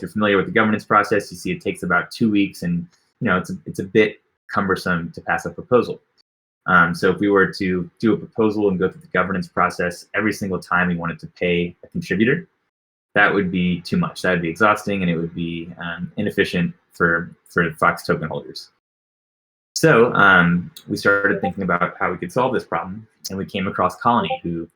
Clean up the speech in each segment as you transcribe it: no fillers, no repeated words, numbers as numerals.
you're familiar with the governance process, you see it takes about 2 weeks, and it's a bit cumbersome to pass a proposal. So if we were to do a proposal and go through the governance process every single time we wanted to pay a contributor, that would be too much. That would be exhausting, and it would be inefficient for Fox token holders. So we started thinking about how we could solve this problem, and we came across Colony, who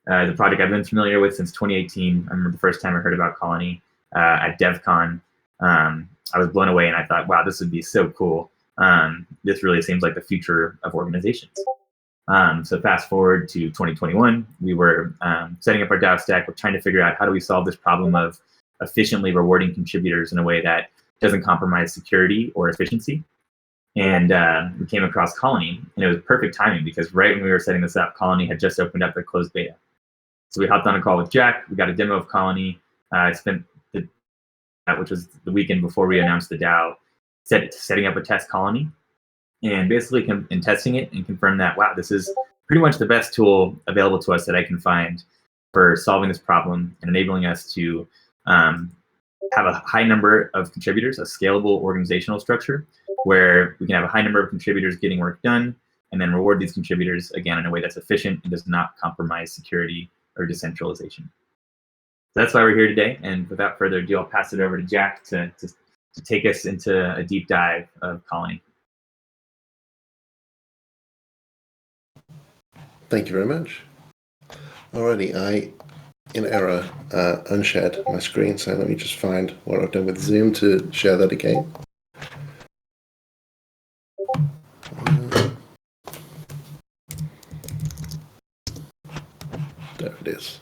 the project I've been familiar with since 2018. I remember the first time I heard about Colony at DevCon. I was blown away, and I thought, wow, this would be so cool. This really seems like the future of organizations. So fast forward to 2021, we were setting up our DAO stack. We're trying to figure out how do we solve this problem of efficiently rewarding contributors in a way that doesn't compromise security or efficiency. And we came across Colony, and it was perfect timing because right when we were setting this up, Colony had just opened up their closed beta. So we hopped on a call with Jack. We got a demo of Colony. I spent which was the weekend before we announced the DAO, setting up a test Colony, and basically in testing it and confirm that, wow, this is pretty much the best tool available to us that I can find for solving this problem and enabling us to have a high number of contributors, a scalable organizational structure where we can have a high number of contributors getting work done and then reward these contributors, again, in a way that's efficient and does not compromise security or decentralization. So that's why we're here today. And without further ado, I'll pass it over to Jack to take us into a deep dive of Colony. Thank you very much. Alrighty, I, in error, unshared my screen, so let me just find what I've done with Zoom to share that again. There it is.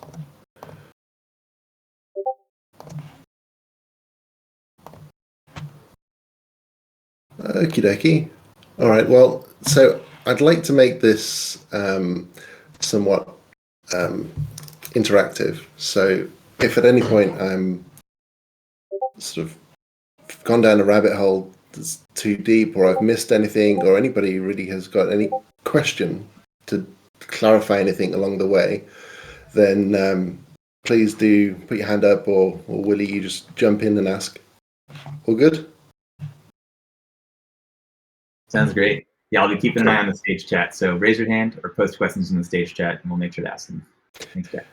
Okie dokie. All right, well, so I'd like to make this somewhat interactive. So if at any point I'm sort of gone down a rabbit hole that's too deep, or I've missed anything, or anybody really has got any question to clarify anything along the way, then please do put your hand up, or Willie, you just jump in and ask. All good? Sounds great. Yeah, I'll be keeping an eye on the stage chat. So raise your hand or post questions in the stage chat, and we'll make sure to ask them. Thanks, Jack.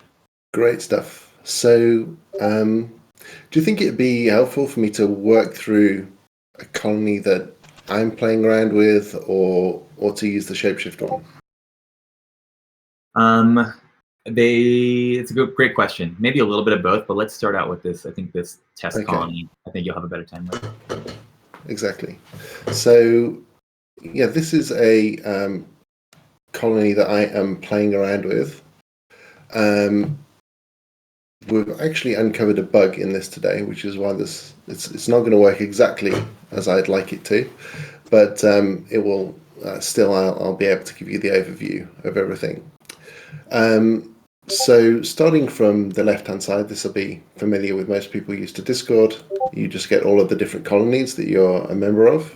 Great stuff. So do you think it'd be helpful for me to work through a colony that I'm playing around with, or to use the ShapeShift one? It's a great question. Maybe a little bit of both, but let's start out with this. I think this test colony, I think you'll have a better time with. Exactly. So yeah, this is a colony that I am playing around with. We've actually uncovered a bug in this today, which is why it's not going to work exactly as I'd like it to, but it will still. I'll be able to give you the overview of everything. So starting from the left-hand side, this will be familiar with most people used to Discord. You just get all of the different colonies that you're a member of.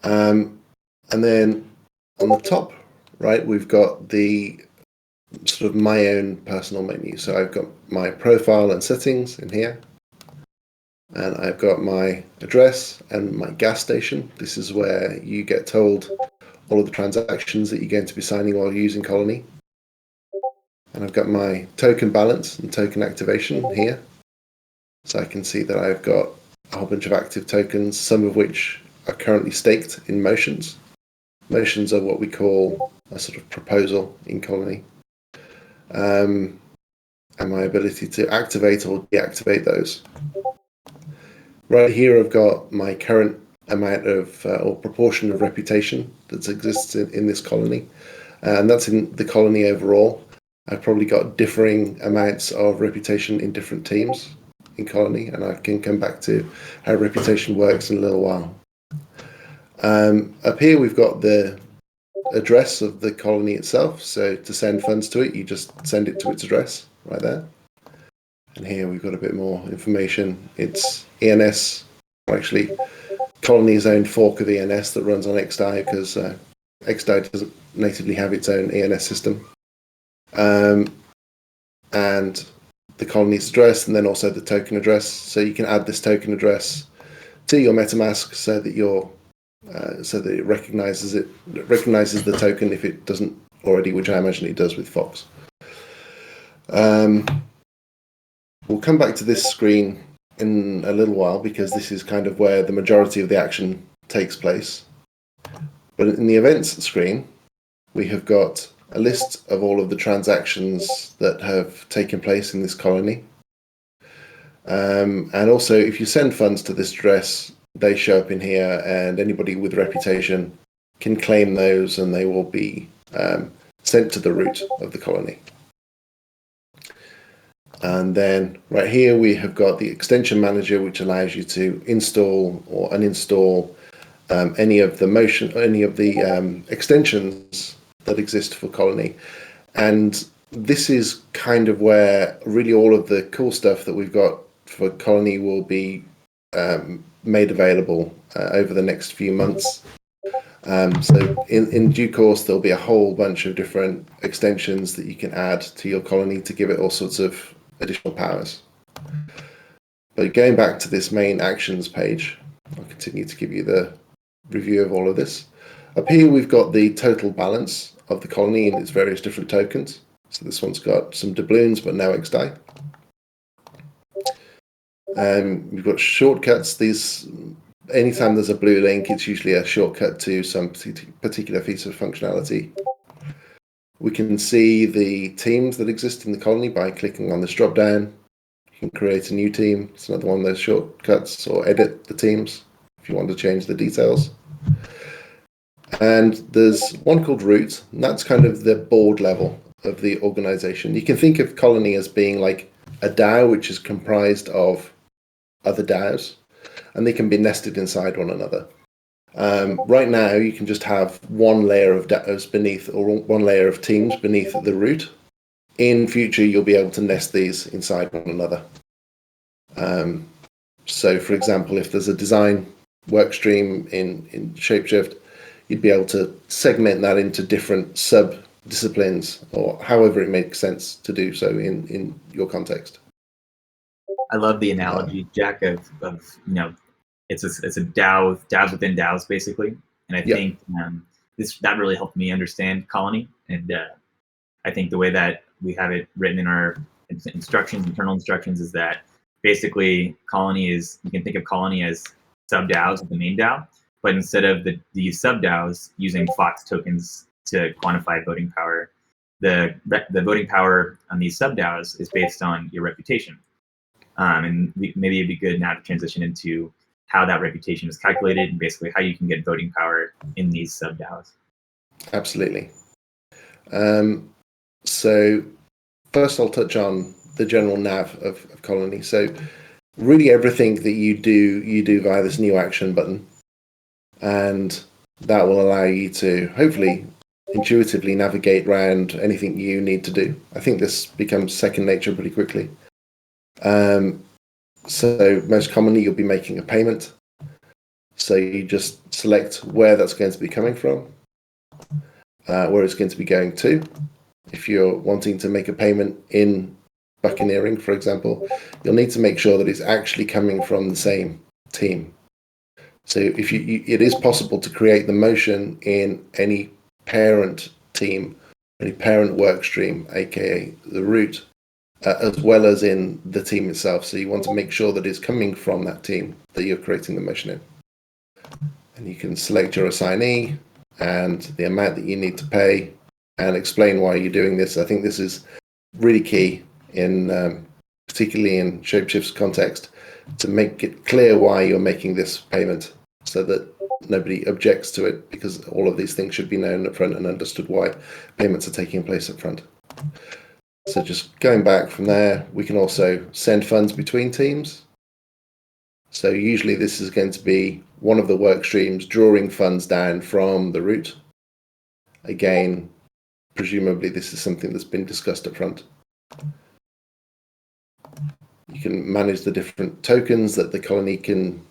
And then on the top right, we've got the sort of my own personal menu. So I've got my profile and settings in here. And I've got my address and my gas station. This is where you get told all of the transactions that you're going to be signing while using Colony. And I've got my token balance and token activation here. So I can see that I've got a whole bunch of active tokens, some of which are currently staked in motions. Motions are what we call a sort of proposal in Colony. And my ability to activate or deactivate those. Right here I've got my current amount of or proportion of reputation that exists in this colony. And that's in the colony overall. I've probably got differing amounts of reputation in different teams in Colony, and I can come back to how reputation works in a little while. Up here we've got the address of the colony itself. So to send funds to it, you just send it to its address right there. And here we've got a bit more information. It's ENS, or actually Colony's own fork of ENS that runs on XDAI, because XDAI doesn't natively have its own ENS system. And the colony's address and then also the token address. So you can add this token address to your MetaMask so that it recognizes the token if it doesn't already, which I imagine it does with Fox. We'll come back to this screen in a little while because this is kind of where the majority of the action takes place. But in the events screen, we have got a list of all of the transactions that have taken place in this colony. And also, if you send funds to this address, they show up in here, and anybody with reputation can claim those, and they will be sent to the root of the colony. And then right here we have got the extension manager, which allows you to install or uninstall any of the extensions that exist for Colony. And this is kind of where really all of the cool stuff that we've got for Colony will be made available over the next few months. So in due course, there'll be a whole bunch of different extensions that you can add to your Colony to give it all sorts of additional powers. But going back to this main actions page, I'll continue to give you the review of all of this. Up here, we've got the total balance of the colony and its various different tokens. So this one's got some doubloons, but no XDAI. We've got shortcuts. Anytime there's a blue link, it's usually a shortcut to some particular piece of functionality. We can see the teams that exist in the colony by clicking on this drop down. You can create a new team. It's another one of those shortcuts, or edit the teams if you want to change the details. And there's one called root, and that's kind of the board level of the organization. You can think of Colony as being like a DAO, which is comprised of other DAOs, and they can be nested inside one another. Right now, you can just have one layer of DAOs beneath, or one layer of teams beneath the root. In future, you'll be able to nest these inside one another. So, for example, if there's a design work stream in ShapeShift, you'd be able to segment that into different sub-disciplines, or however it makes sense to do so in your context. I love the analogy, Jack, of it's a DAOs within DAOs, basically. And I think that really helped me understand Colony. And I think the way that we have it written in our internal instructions, is that basically Colony you can think of Colony as sub DAOs of the main DAO, but instead of the sub DAOs using Fox tokens to quantify voting power, the voting power on these sub DAOs is based on your reputation. And maybe it'd be good now to transition into how that reputation is calculated and basically how you can get voting power in these sub DAOs. Absolutely. So first I'll touch on the general nav of Colony. So really everything that you do via this new action button, and that will allow you to hopefully intuitively navigate around anything you need to do. I think this becomes second nature pretty quickly. So most commonly you'll be making a payment. So you just select where that's going to be coming from, where it's going to be going to. If you're wanting to make a payment in buccaneering, for example, you'll need to make sure that it's actually coming from the same team. So if it is possible to create the motion in any parent team, any parent work stream, aka the root, as well as in the team itself. So you want to make sure that it's coming from that team that you're creating the motion in. And you can select your assignee and the amount that you need to pay and explain why you're doing this. I think this is really key, particularly in ShapeShift's context, to make it clear why you're making this payment so that nobody objects to it, because all of these things should be known up front and understood why payments are taking place up front. So just going back from there, we can also send funds between teams. So usually this is going to be one of the work streams drawing funds down from the root. Again, presumably this is something that's been discussed up front. You can manage the different tokens that the colony can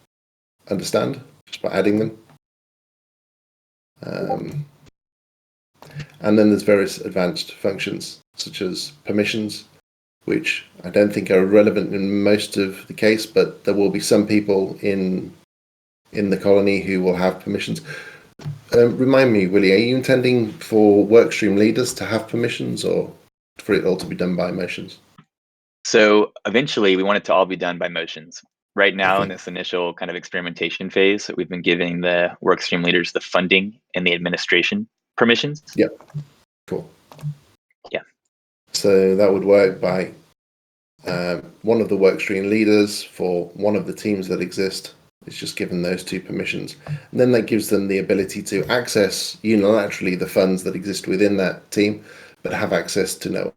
understand just by adding them. And then there's various advanced functions, such as permissions. which I don't think are relevant in most of the case, but there will be some people in the colony who will have permissions. Remind me, Willie, are you intending for workstream leaders to have permissions or for it all to be done by motions? So eventually we want it to all be done by motions. Right now, Okay. in this initial kind of experimentation phase, we've been giving the workstream leaders the funding and the administration permissions. Yep. Cool. Yeah. So that would work by one of the workstream leaders for one of the teams that exist is just given those two permissions. And then that gives them the ability to access unilaterally the funds that exist within that team, but have access to no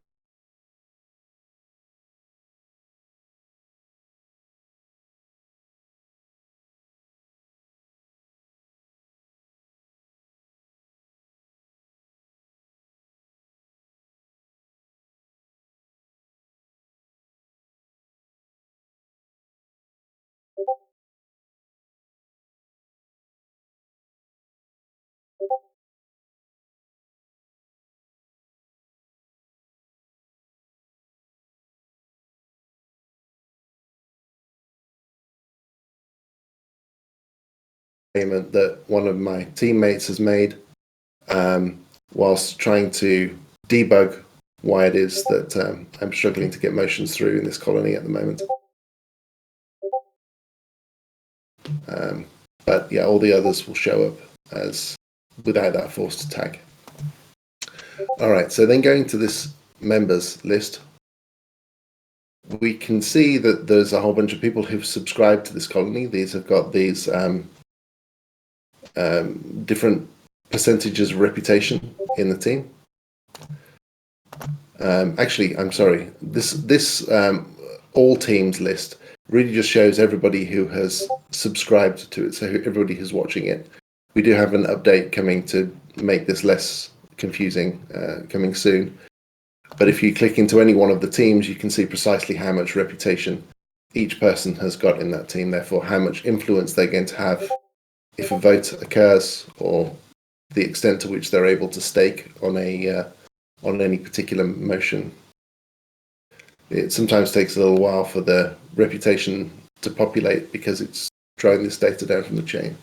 payment that one of my teammates has made whilst trying to debug why it is that I'm struggling to get motions through in this colony at the moment. But yeah, all the others will show up as without that forced tag. All right, so then going to this members list, we can see that there's a whole bunch of people who've subscribed to this colony. These have got these different percentages of reputation in the team. Actually, I'm sorry. This all teams list really just shows everybody who has subscribed to it, so everybody who's watching it. We do have an update coming to make this less confusing, coming soon. But if you click into any one of the teams, you can see precisely how much reputation each person has got in that team, therefore how much influence they're going to have if a vote occurs, or the extent to which they're able to stake on any particular motion. It sometimes takes a little while for the reputation to populate because it's drawing this data down from the chain.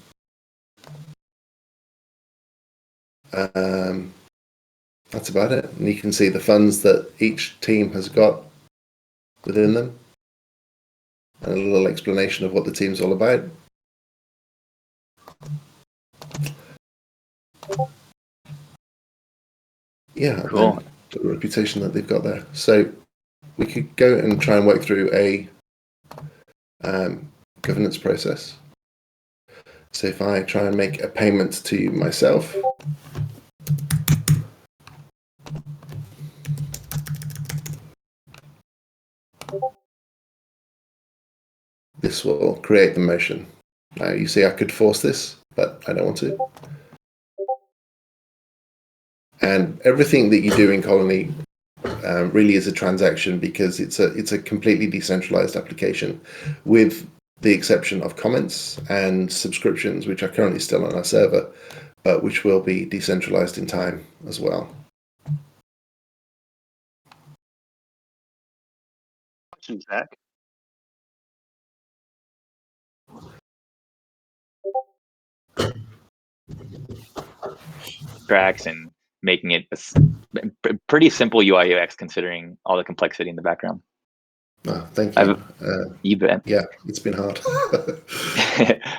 That's about it. And you can see the funds that each team has got within them, and a little explanation of what the team's all about. Yeah, cool. The reputation that they've got there. So we could go and try and work through a governance process. So if I try and make a payment to myself, this will create the motion. Now you see I could force this, but I don't want to. And everything that you do in Colony really is a transaction because it's a completely decentralized application, with the exception of comments and subscriptions, which are currently still on our server, but which will be decentralized in time as well. Questions, Zach? Tracks and making it a pretty simple UI UX considering all the complexity in the background. Oh, thank you. You bet. Yeah, it's been hard.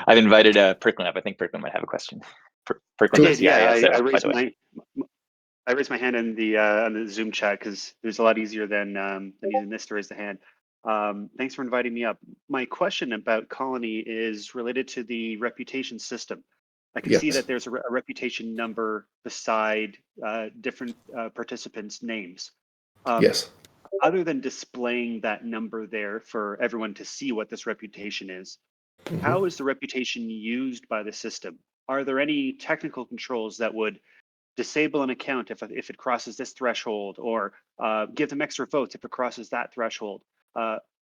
I've invited Perklin up. I think Perklin might have a question. Perklin is I raised my hand in the Zoom chat because it was a lot easier than using this to raise the hand. Thanks for inviting me up. My question about Colony is related to the reputation system. I can see that there's a reputation number beside different participants' names. Yes. Other than displaying that number there for everyone to see what this reputation is, how is the reputation used by the system? Are there any technical controls that would disable an account if it crosses this threshold, or give them extra votes if it crosses that threshold?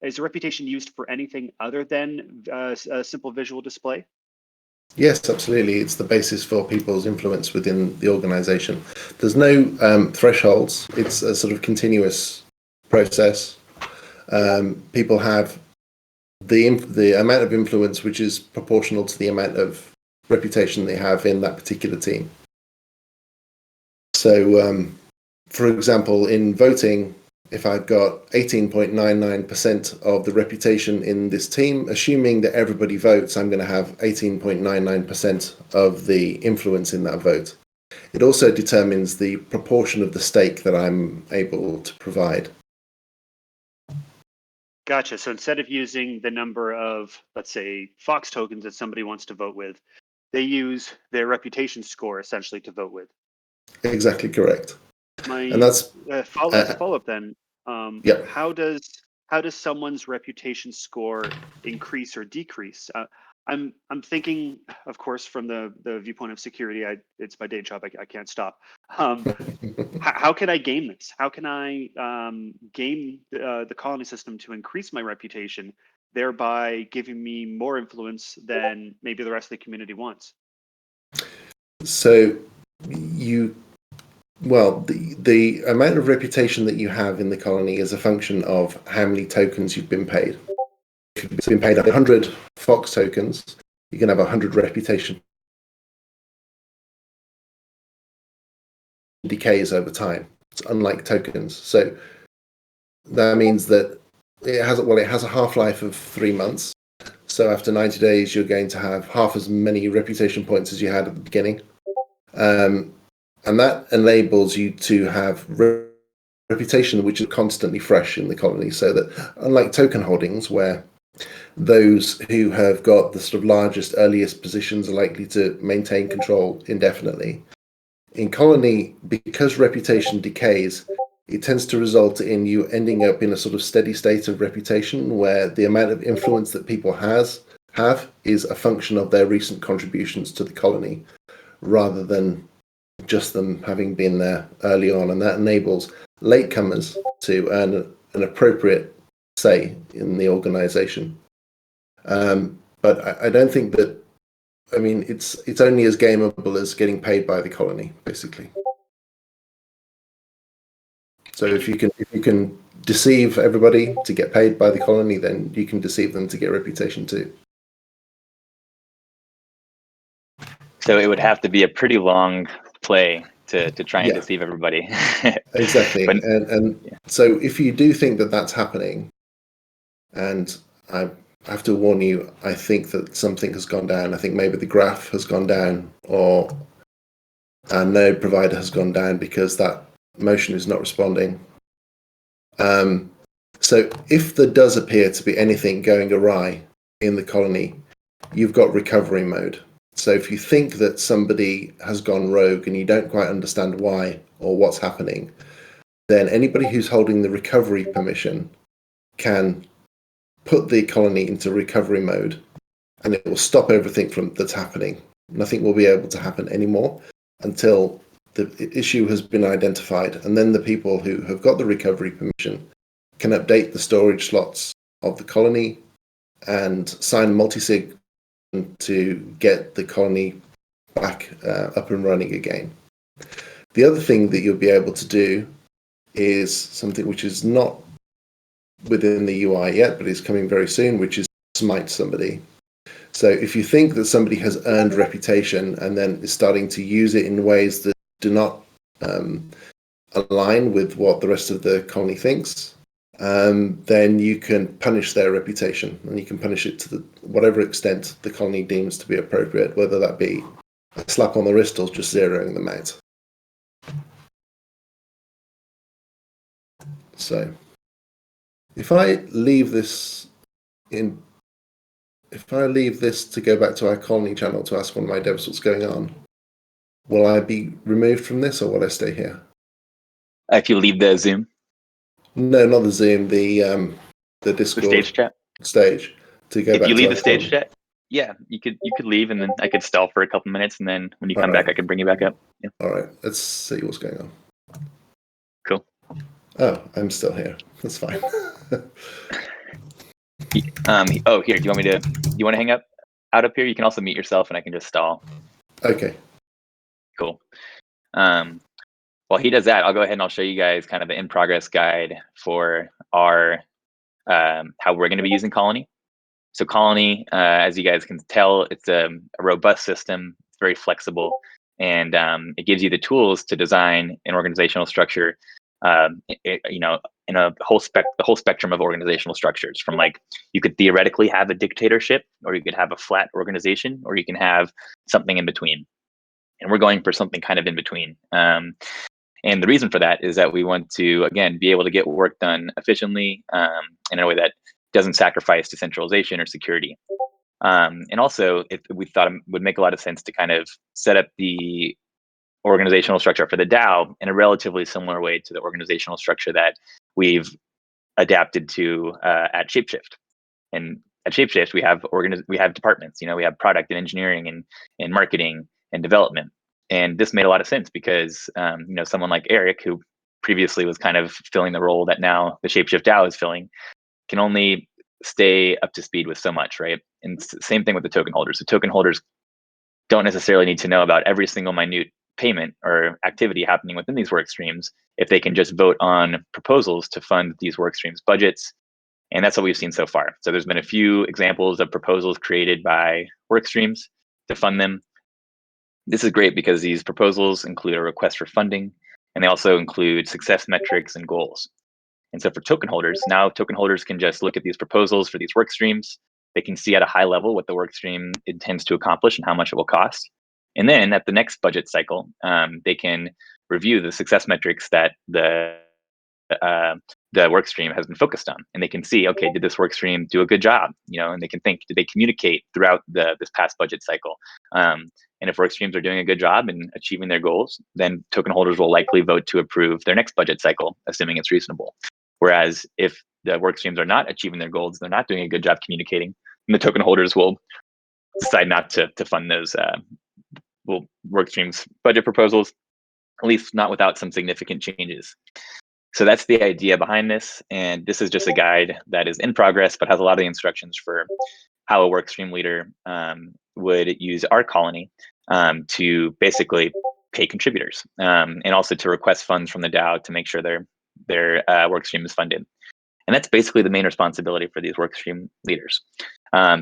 Is the reputation used for anything other than a simple visual display? Yes, absolutely. It's the basis for people's influence within the organization. There's no thresholds. It's a sort of continuous process. people have the amount of influence which is proportional to the amount of reputation they have in that particular team. So, for example, in voting, if I've got 18.99% of the reputation in this team, assuming that everybody votes, I'm going to have 18.99% of the influence in that vote. It also determines the proportion of the stake that I'm able to provide. Gotcha. So instead of using the number of, let's say, Fox tokens that somebody wants to vote with, they use their reputation score essentially to vote with. Exactly correct. And As that's a follow-up then, yeah. how does someone's reputation score increase or decrease? I'm thinking, of course, from the viewpoint of security. It's my day job. I can't stop. How can I game this? How can I game the colony system to increase my reputation, thereby giving me more influence than maybe the rest of the community wants? So the amount of reputation that you have in the colony is a function of how many tokens you've been paid. If you've been paid 100 Fox tokens, you can have 100 reputation. Decays over time. It's unlike tokens. So that means that it has a half-life of 3 months. So after 90 days, you're going to have half as many reputation points as you had at the beginning. And that enables you to have reputation which is constantly fresh in the colony, so that unlike token holdings, where those who have got the sort of largest, earliest positions are likely to maintain control indefinitely, in colony, because reputation decays, it tends to result in you ending up in a sort of steady state of reputation where the amount of influence that people have is a function of their recent contributions to the colony rather than just them having been there early on. And that enables latecomers to earn an appropriate say in the organization. But I don't think that, I mean, it's only as gameable as getting paid by the colony, basically. So if you can deceive everybody to get paid by the colony, then you can deceive them to get reputation too. So it would have to be a pretty long play to try and deceive everybody. Exactly. But, and so if you do think that that's happening, and I have to warn you, I think that something has gone down. I think maybe the graph has gone down, or our node provider has gone down because that motion is not responding. So if there does appear to be anything going awry in the colony, you've got recovery mode. So if you think that somebody has gone rogue and you don't quite understand why or what's happening, then anybody who's holding the recovery permission can put the colony into recovery mode, and it will stop everything that's happening. Nothing will be able to happen anymore until the issue has been identified, and then the people who have got the recovery permission can update the storage slots of the colony and sign multisig to get the colony back up and running again. The other thing that you'll be able to do is something which is not within the UI yet, but is coming very soon, which is smite somebody. So if you think that somebody has earned reputation and then is starting to use it in ways that do not align with what the rest of the colony thinks, then you can punish their reputation, and you can punish it to whatever extent the colony deems to be appropriate, whether that be a slap on the wrist or just zeroing them out. So if I leave this to go back to our colony channel to ask one of my devs what's going on, will I be removed from this, or will I stay here? if you leave the Zoom, No, not the Zoom, the Discord the stage chat. stage to go If back you to leave our the stage colony. chat, yeah, you could leave, and then I could stall for a couple minutes, and then when you come back, I can bring you back up. Yeah. All right, let's see what's going on. Cool. Oh, I'm still here. That's fine. Oh, here. Do you want to hang out up here? You can also mute yourself, and I can just stall. Okay. Cool. While he does that, I'll go ahead and I'll show you guys kind of the in progress guide for our how we're going to be using Colony. So Colony, as you guys can tell, it's a robust system. It's very flexible, and it gives you the tools to design an organizational structure. In the whole spectrum of organizational structures. From like, you could theoretically have a dictatorship, or you could have a flat organization, or you can have something in between. And we're going for something kind of in between. And the reason for that is that we want to, again, be able to get work done efficiently in a way that doesn't sacrifice decentralization or security. And also, we thought it would make a lot of sense to kind of set up the organizational structure for the DAO in a relatively similar way to the organizational structure that we've adapted to at ShapeShift. And at ShapeShift, we have departments. We have product and engineering and marketing and development. And this made a lot of sense because someone like Eric, who previously was kind of filling the role that now the ShapeShift DAO is filling, can only stay up to speed with so much, right? And same thing with the token holders. The token holders don't necessarily need to know about every single minute payment or activity happening within these work streams if they can just vote on proposals to fund these work streams budgets. And that's what we've seen so far. So there's been a few examples of proposals created by work streams to fund them. This is great because these proposals include a request for funding, and they also include success metrics and goals. And so for token holders, now token holders can just look at these proposals for these work streams. They can see at a high level what the work stream intends to accomplish and how much it will cost. And then at the next budget cycle, they can review the success metrics that the work stream has been focused on, and they can see, okay, did this work stream do a good job? And they can think, did they communicate throughout this past budget cycle? And if work streams are doing a good job in achieving their goals, then token holders will likely vote to approve their next budget cycle, assuming it's reasonable. Whereas if the work streams are not achieving their goals, they're not doing a good job communicating, then the token holders will decide not to fund those work streams budget proposals, at least not without some significant changes. So that's the idea behind this. And this is just a guide that is in progress, but has a lot of the instructions for how a workstream leader would use our Colony to basically pay contributors and also to request funds from the DAO to make sure their workstream is funded. And that's basically the main responsibility for these workstream leaders.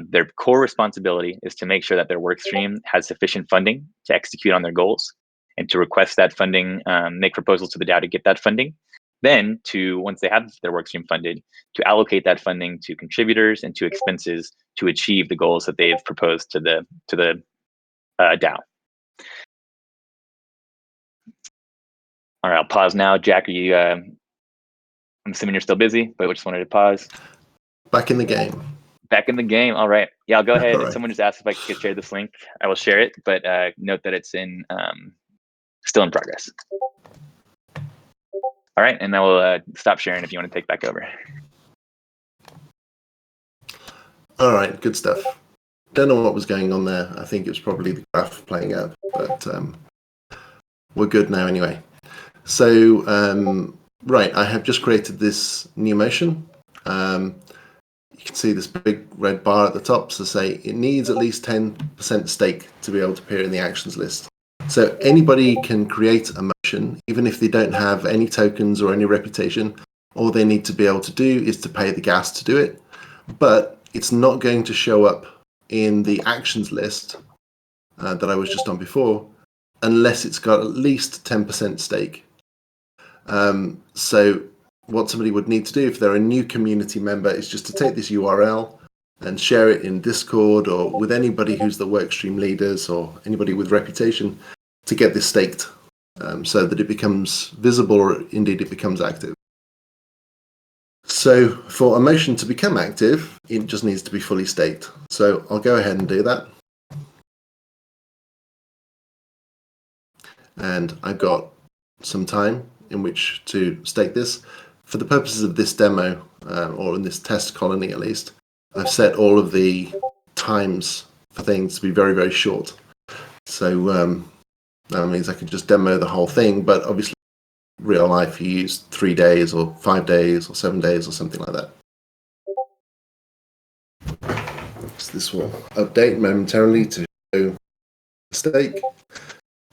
Their core responsibility is to make sure that their workstream has sufficient funding to execute on their goals and to request that funding, make proposals to the DAO to get that funding. Then once they have their workstream funded, to allocate that funding to contributors and to expenses to achieve the goals that they've proposed to the DAO. All right, I'll pause now. Jack, are you? I'm assuming you're still busy, but we just wanted to pause. Back in the game. Back in the game. All right. Yeah, I'll go ahead. All right. Someone just asked if I could share this link. I will share it, but note that it's still in progress. All right, and then we'll stop sharing if you want to take back over. All right, good stuff. Don't know what was going on there. I think it was probably the graph playing up, but we're good now anyway. So, right, I have just created this new motion. You can see this big red bar at the top to say it needs at least 10% stake to be able to appear in the actions list. So anybody can create a motion, even if they don't have any tokens or any reputation. All they need to be able to do is to pay the gas to do it. But it's not going to show up in the actions list that I was just on before, unless it's got at least 10% stake. So what somebody would need to do if they're a new community member is just to take this URL and share it in Discord or with anybody who's the workstream leaders or anybody with reputation to get this staked so that it becomes visible or indeed it becomes active. So for a motion to become active, it just needs to be fully staked. So I'll go ahead and do that. And I've got some time in which to stake this. For the purposes of this demo, or in this test colony at least, I've set all of the times for things to be very, very short. So that means I can just demo the whole thing, but obviously in real life you use 3 days or 5 days or 7 days or something like that. So this will update momentarily to show the stake.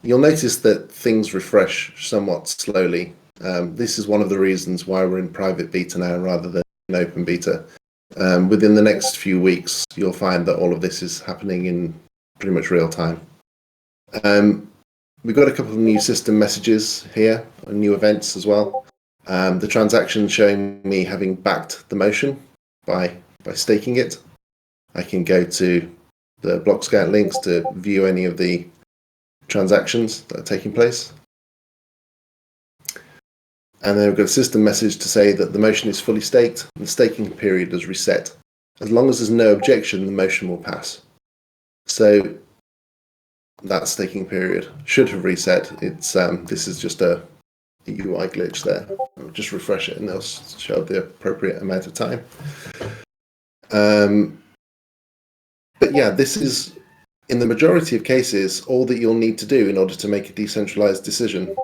You'll notice that things refresh somewhat slowly. This is one of the reasons why we're in private beta now rather than in open beta. Within the next few weeks, you'll find that all of this is happening in pretty much real time. We've got a couple of new system messages here, and new events as well. The transaction showing me having backed the motion by staking it. I can go to the block scout links to view any of the transactions that are taking place. And then we've got a system message to say that the motion is fully staked and the staking period is reset. As long as there's no objection, the motion will pass. So that staking period should have reset. It's this is just a UI glitch there. I'll just refresh it and they'll show the appropriate amount of time. But yeah, this is, in the majority of cases, all that you'll need to do in order to make a decentralized decision,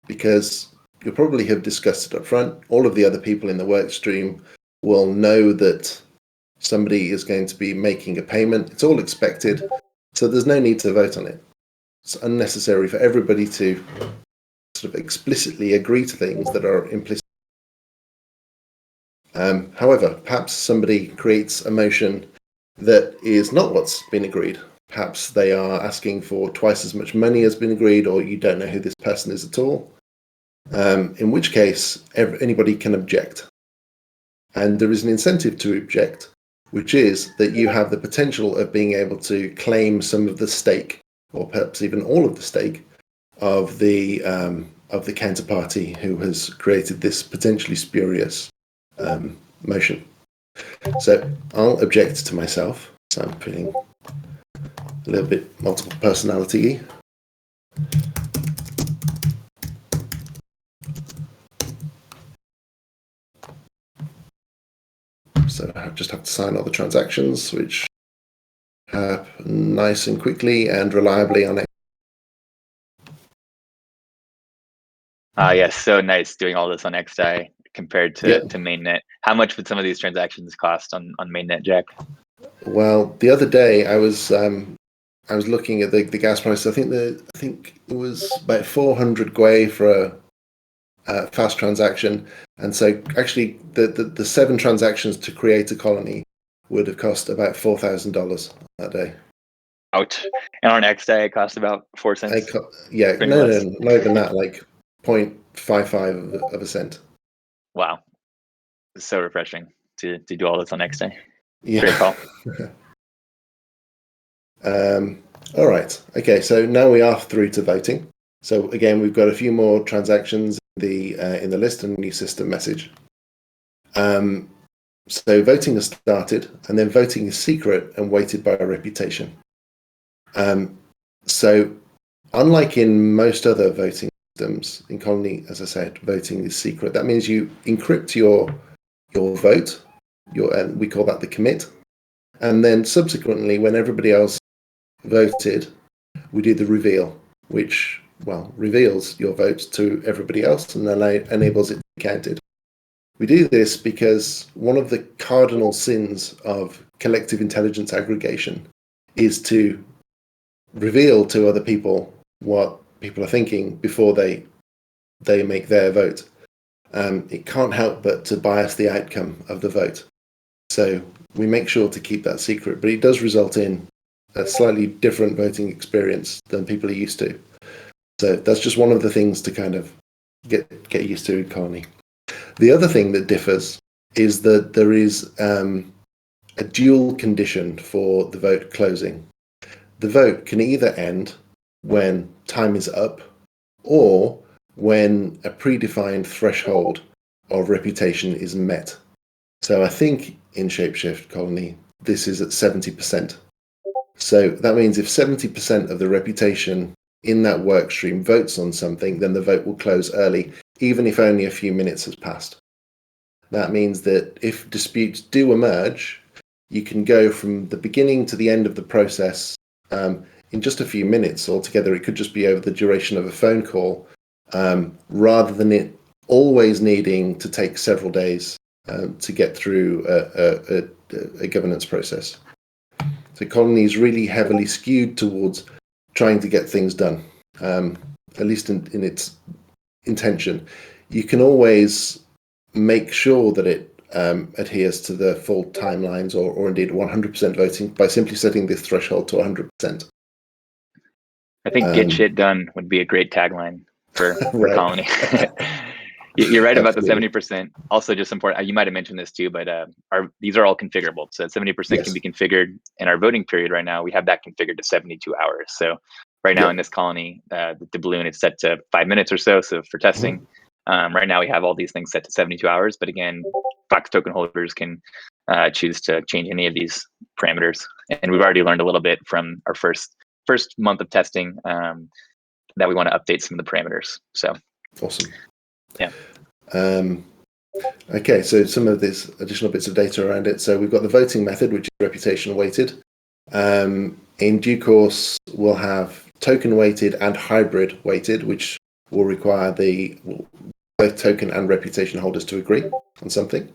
because you'll probably have discussed it up front. All of the other people in the work stream will know that somebody is going to be making a payment. It's all expected, so there's no need to vote on it. It's unnecessary for everybody to sort of explicitly agree to things that are implicit. However, perhaps somebody creates a motion that is not what's been agreed. Perhaps they are asking for twice as much money as been agreed, or you don't know who this person is at all. In which case, anybody can object. And there is an incentive to object, which is that you have the potential of being able to claim some of the stake, or perhaps even all of the stake, of the counterparty who has created this potentially spurious motion. So I'll object to myself. So I'm feeling a little bit multiple personality-y. So I just have to sign all the transactions, which happen nice and quickly and reliably on it. Yes, so nice doing all this on XDAI compared to mainnet. How much would some of these transactions cost on mainnet, Jack? Well, the other day I was looking at the gas price. I think it was about 400 Gwei for a fast transaction, and so actually the 7 transactions to create a colony would have cost about $4,000 that day. Ouch! And on XDAI, it cost about 4 cents. No, not even that, like 0.55 of a cent. Wow, it's so refreshing to do all this on XDAI. Yeah. Great call. All right. Okay. So now we are through to voting. So again, we've got a few more transactions in the list and a new system message. So voting has started, and then voting is secret and weighted by a reputation. So unlike in most other voting systems, in Colony, as I said, voting is secret. That means you encrypt your vote, and we call that the commit. And then subsequently, when everybody else voted, we do the reveal, which, well, reveals your vote to everybody else and enables it to be counted. We do this because one of the cardinal sins of collective intelligence aggregation is to reveal to other people what people are thinking before they make their vote. It can't help but to bias the outcome of the vote. So we make sure to keep that secret, but it does result in a slightly different voting experience than people are used to. So that's just one of the things to kind of get used to in Colony. The other thing that differs is that there is a dual condition for the vote closing. The vote can either end when time is up or when a predefined threshold of reputation is met. So I think in ShapeShift Colony, this is at 70%. So that means if 70% of the reputation in that work stream votes on something, then the vote will close early, even if only a few minutes has passed. That means that if disputes do emerge, you can go from the beginning to the end of the process in just a few minutes altogether. It could just be over the duration of a phone call, rather than it always needing to take several days to get through a governance process. So Colony is really heavily skewed towards trying to get things done, at least in its intention. You can always make sure that it adheres to the full timelines or indeed 100% voting by simply setting this threshold to 100%. I think "get shit done" would be a great tagline for Right. Colony. You're right about the Absolutely. 70%. Also, just important, you might have mentioned this too, but these are all configurable. So 70% Yes. can be configured. In our voting period right now, we have that configured to 72 hours. So right now Yep. in this colony, the balloon is set to 5 minutes or so. So for testing, right now we have all these things set to 72 hours. But again, Fox token holders can choose to change any of these parameters. And we've already learned a little bit from our first month of testing that we want to update some of the parameters. So awesome. Yeah. Okay, so some of these additional bits of data around it. So we've got the voting method, which is reputation weighted. In due course, we'll have token weighted and hybrid weighted, which will require both token and reputation holders to agree on something.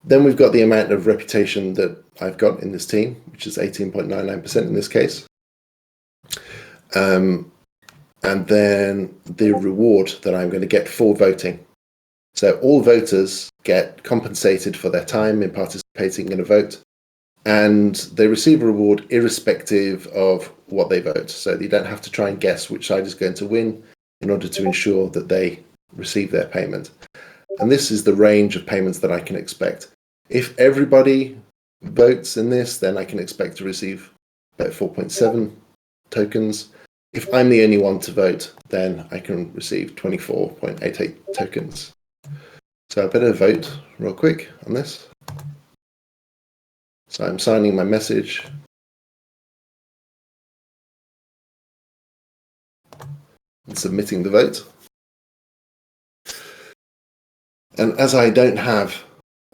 Then we've got the amount of reputation that I've got in this team, which is 18.99% in this case. And then the reward that I'm going to get for voting. So all voters get compensated for their time in participating in a vote, and they receive a reward irrespective of what they vote. So you don't have to try and guess which side is going to win in order to ensure that they receive their payment. And this is the range of payments that I can expect. If everybody votes in this, then I can expect to receive about 4.7 tokens. If I'm the only one to vote, then I can receive 24.88 tokens. So I better vote real quick on this. So I'm signing my message. And submitting the vote. And as I don't have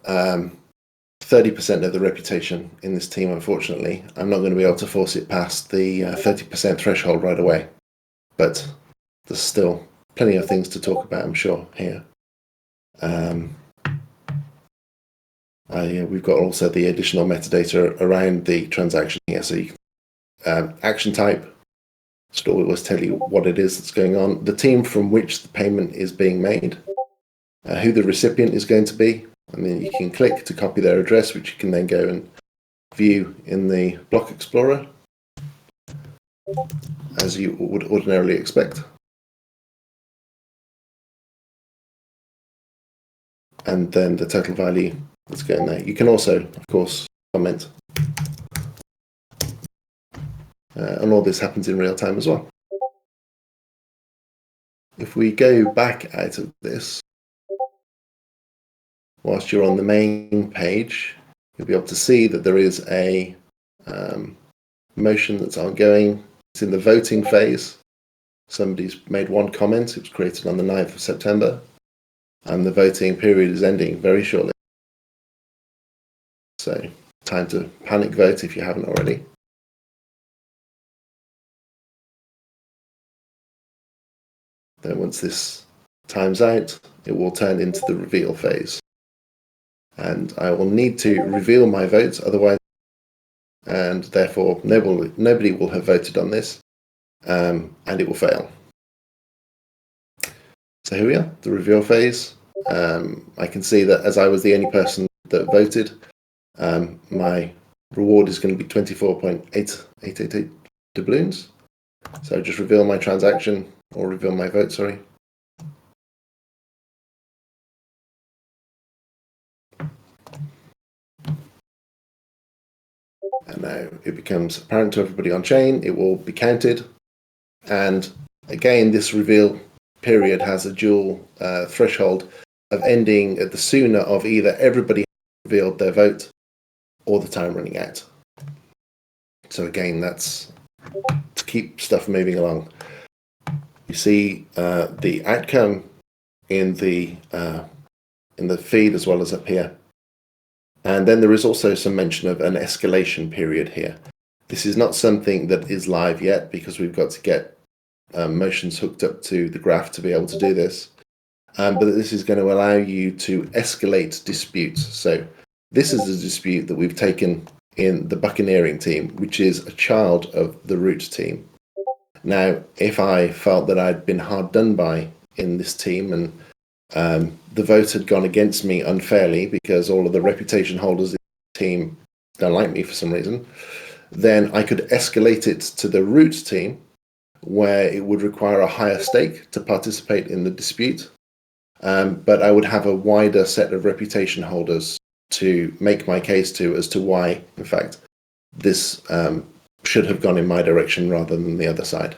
30% of the reputation in this team, unfortunately, I'm not going to be able to force it past the 30% threshold right away. But there's still plenty of things to talk about, I'm sure, here. We've got also the additional metadata around the transaction here. So you can, action type, should always tell you what it is that's going on, the team from which the payment is being made, who the recipient is going to be, and then you can click to copy their address, which you can then go and view in the Block Explorer, as you would ordinarily expect. And then the total value that's going there. You can also, of course, comment. And all this happens in real time as well. If we go back out of this, whilst you're on the main page, you'll be able to see that there is a motion that's ongoing. It's in the voting phase. Somebody's made one comment. It was created on the 9th of September. And the voting period is ending very shortly. So time to panic vote if you haven't already. Then once this times out, it will turn into the reveal phase. And I will need to reveal my votes, otherwise, and therefore nobody will have voted on this, and it will fail. So here we are, the reveal phase. I can see that as I was the only person that voted, my reward is going to be 24.888 doubloons. So just reveal my transaction, or reveal my vote, sorry. And now it becomes apparent to everybody on chain. It will be counted. And again, this reveal period has a dual threshold of ending at the sooner of either everybody revealed their vote or the time running out. So again, that's to keep stuff moving along. You see the outcome in the feed as well as up here. And then there is also some mention of an escalation period here. This is not something that is live yet because we've got to get motions hooked up to the graph to be able to do this. But this is going to allow you to escalate disputes. So this is a dispute that we've taken in the buccaneering team, which is a child of the root team. Now, if I felt that I'd been hard done by in this team and the vote had gone against me unfairly because all of the reputation holders in the team don't like me for some reason, then I could escalate it to the root team, where it would require a higher stake to participate in the dispute. But I would have a wider set of reputation holders to make my case to as to why, in fact, this should have gone in my direction rather than the other side.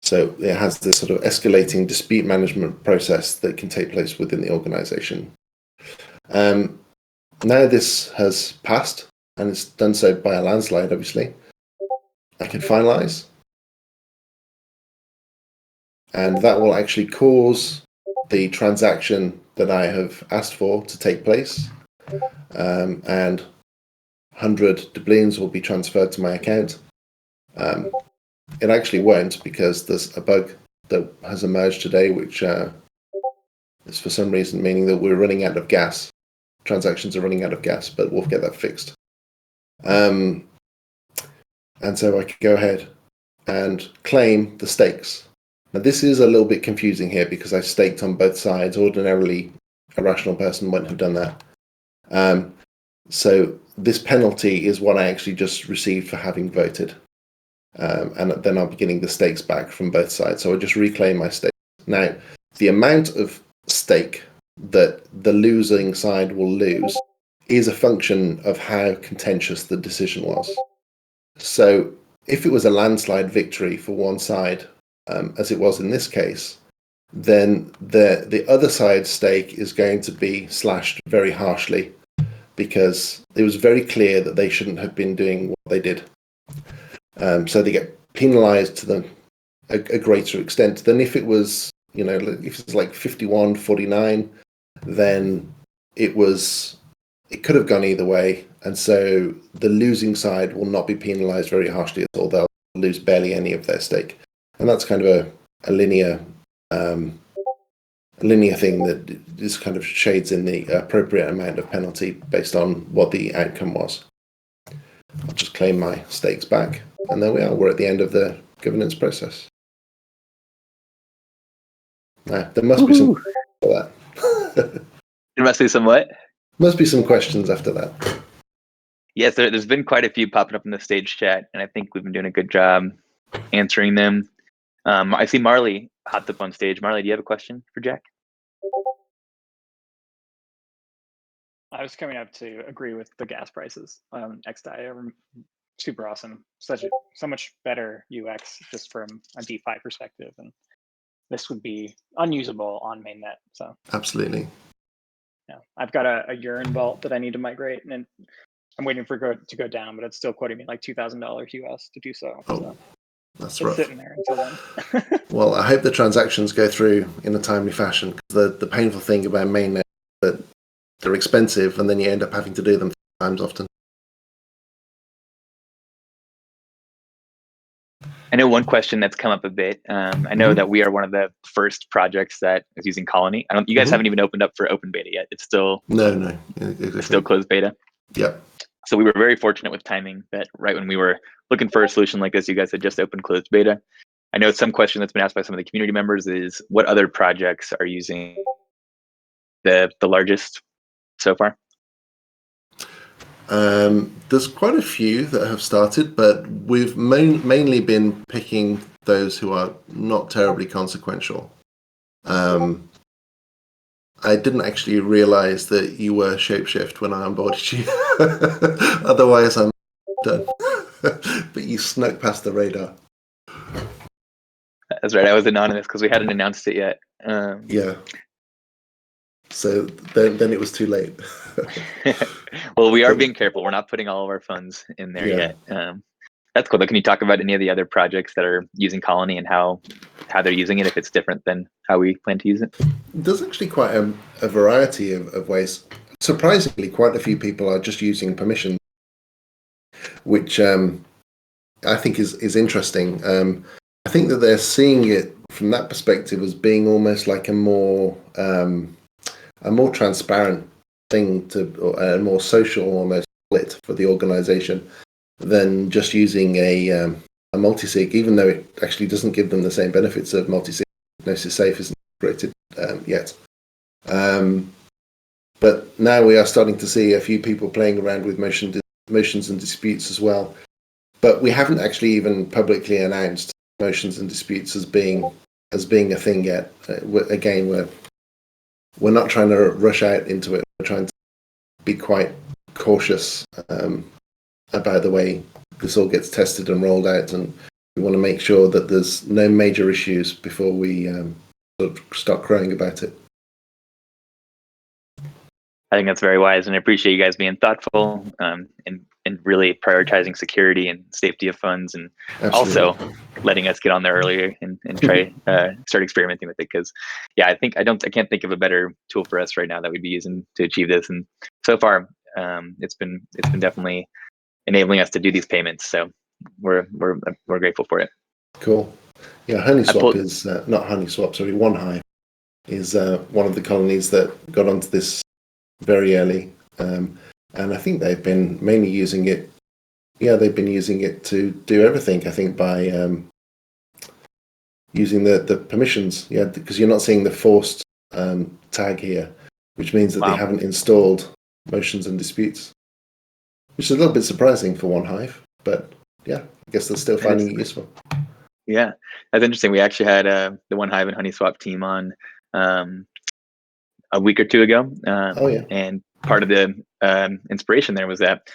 So it has this sort of escalating dispute management process that can take place within the organization. Now this has passed, and it's done so by a landslide, obviously. I can finalize. And that will actually cause the transaction that I have asked for to take place. And 100 doubloons will be transferred to my account. It actually won't, because there's a bug that has emerged today, which is for some reason meaning that we're running out of gas. Transactions are running out of gas, but we'll get that fixed. And so I can go ahead and claim the stakes. Now, this is a little bit confusing here because I staked on both sides. Ordinarily, a rational person wouldn't have done that. So this penalty is what I actually just received for having voted. And then I'll be getting the stakes back from both sides. So I just reclaim my stake. Now, the amount of stake that the losing side will lose is a function of how contentious the decision was. So if it was a landslide victory for one side, as it was in this case, then the other side's stake is going to be slashed very harshly, because it was very clear that they shouldn't have been doing what they did. So they get penalized to a greater extent than if it was, if it's like 51-49, then it could have gone either way. And so the losing side will not be penalized very harshly at all. They'll lose barely any of their stake. And that's kind of a linear thing that is kind of shades in the appropriate amount of penalty based on what the outcome was. I'll just claim my stakes back, and there we are. We're at the end of the governance process. Now, there must be some for that. There must be some what? Must be some questions after that. Yes, there's been quite a few popping up in the stage chat, and I think we've been doing a good job answering them. I see Marley hopped up on stage. Marley, do you have a question for Jack? I was coming up to agree with the gas prices on XDAI. Super awesome. So much better UX just from a DeFi perspective. And this would be unusable on mainnet. So absolutely. Yeah, I've got a urine vault that I need to migrate, and I'm waiting for it to go down, but it's still quoting me like $2,000 US to do so. Oh, so that's it's rough. sitting there until then. Well, I hope the transactions go through in a timely fashion. Because the painful thing about mainnet is that they're expensive, and then you end up having to do them 3 times often. I know one question that's come up a bit. I know that we are one of the first projects that is using Colony. You guys haven't even opened up for open beta yet. It's still no, exactly. It's still closed beta. Yep. So we were very fortunate with timing that right when we were looking for a solution like this, you guys had just opened closed beta. I know some question that's been asked by some of the community members is what other projects are using the largest so far? There's quite a few that have started, but we've mainly been picking those who are not terribly consequential. I didn't actually realize that you were ShapeShift when I onboarded you. Otherwise, I'm done. But you snuck past the radar. That's right. I was anonymous because we hadn't announced it yet. Yeah. So then it was too late. Well, we are being careful. We're not putting all of our funds in there yet. That's cool. But can you talk about any of the other projects that are using Colony and how they're using it, if it's different than how we plan to use it? There's actually quite a variety of ways. Surprisingly, quite a few people are just using permission, which I think is interesting. I think that they're seeing it from that perspective as being almost like a more transparent thing, a more social almost split for the organization than just using a multi-sig, even though it actually doesn't give them the same benefits of multi-sig. Gnosis Safe isn't created yet. But now we are starting to see a few people playing around with motions and disputes as well. But we haven't actually even publicly announced motions and disputes as being a thing yet. We're not trying to rush out into it. We're trying to be quite cautious about the way this all gets tested and rolled out, and we want to make sure that there's no major issues before we sort of start crowing about it. I think that's very wise, and I appreciate you guys being thoughtful and really prioritizing security and safety of funds, and Absolutely. also letting us get on there earlier and try start experimenting with it. Because I can't think of a better tool for us right now that we'd be using to achieve this. And so far, it's been definitely enabling us to do these payments. So we're grateful for it. Cool. Yeah, HoneySwap is not HoneySwap. Sorry, OneHive is one of the colonies that got onto this very early, and I think they've been mainly using it. Yeah, they've been using it to do everything. I think by using the permissions. Yeah, because you're not seeing the forced tag here, which means that they haven't installed motions and disputes, which is a little bit surprising for OneHive. But yeah, I guess they're still finding it useful. Yeah, that's interesting. We actually had the OneHive and HoneySwap team on a week or two ago. And part of the inspiration there was that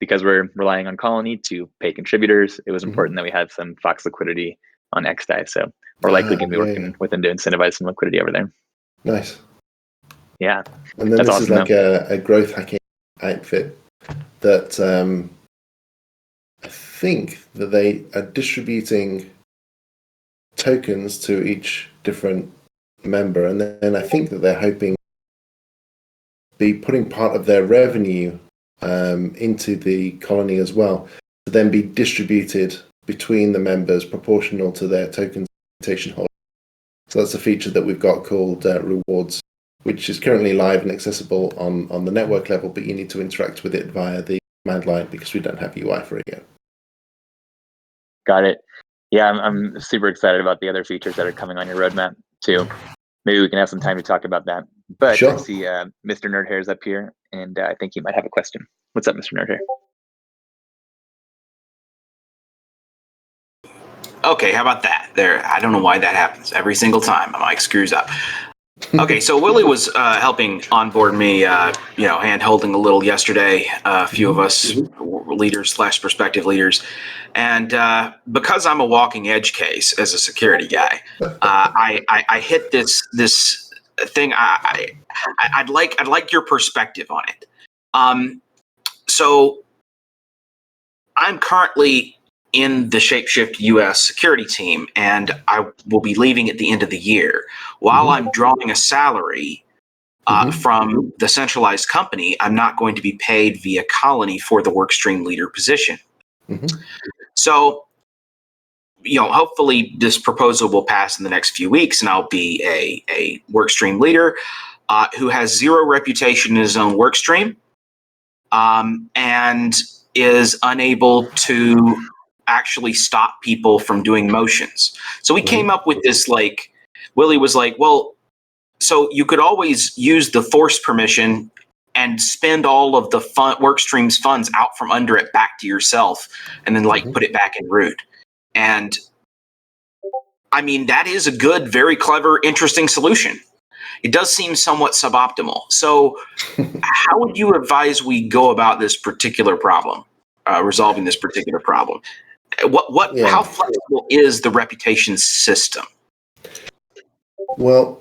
because we're relying on Colony to pay contributors, it was important that we had some Fox liquidity on XDAI. So we're likely going to be working with them to incentivize some liquidity over there. Nice. Yeah. And then this is like a growth hacking outfit that I think that they are distributing tokens to each different member, and then I think that they're hoping be putting part of their revenue into the colony as well, to then be distributed between the members proportional to their token holders. So that's a feature that we've got called rewards, which is currently live and accessible on the network level, but you need to interact with it via the command line because we don't have UI for it yet. Got it. Yeah, I'm super excited about the other features that are coming on your roadmap too. Maybe we can have some time to talk about that. But sure. I see Mr. Nerdhair's up here, and I think he might have a question. What's up, Mr. Nerdhair? Okay, how about that? There, I don't know why that happens every single time. My mic screws up. Okay, so Willie was helping onboard me, hand-holding a little yesterday. A few of us leaders / prospective leaders, and because I'm a walking edge case as a security guy, I hit this thing. I'd like your perspective on it. So I'm currently in the ShapeShift US security team, and I will be leaving at the end of the year. While I'm drawing a salary from the centralized company, I'm not going to be paid via Colony for the workstream leader position. So, hopefully this proposal will pass in the next few weeks, and I'll be a workstream leader who has zero reputation in his own workstream and is unable to actually stop people from doing motions. So we came up with this, Willie was like, well, so you could always use the force permission and spend all of the workstream's funds out from under it back to yourself and then put it back in root. And I mean, that is a good, very clever, interesting solution. It does seem somewhat suboptimal. So how would you advise we go about this particular problem, resolving this particular problem? How flexible is the reputation system? Well,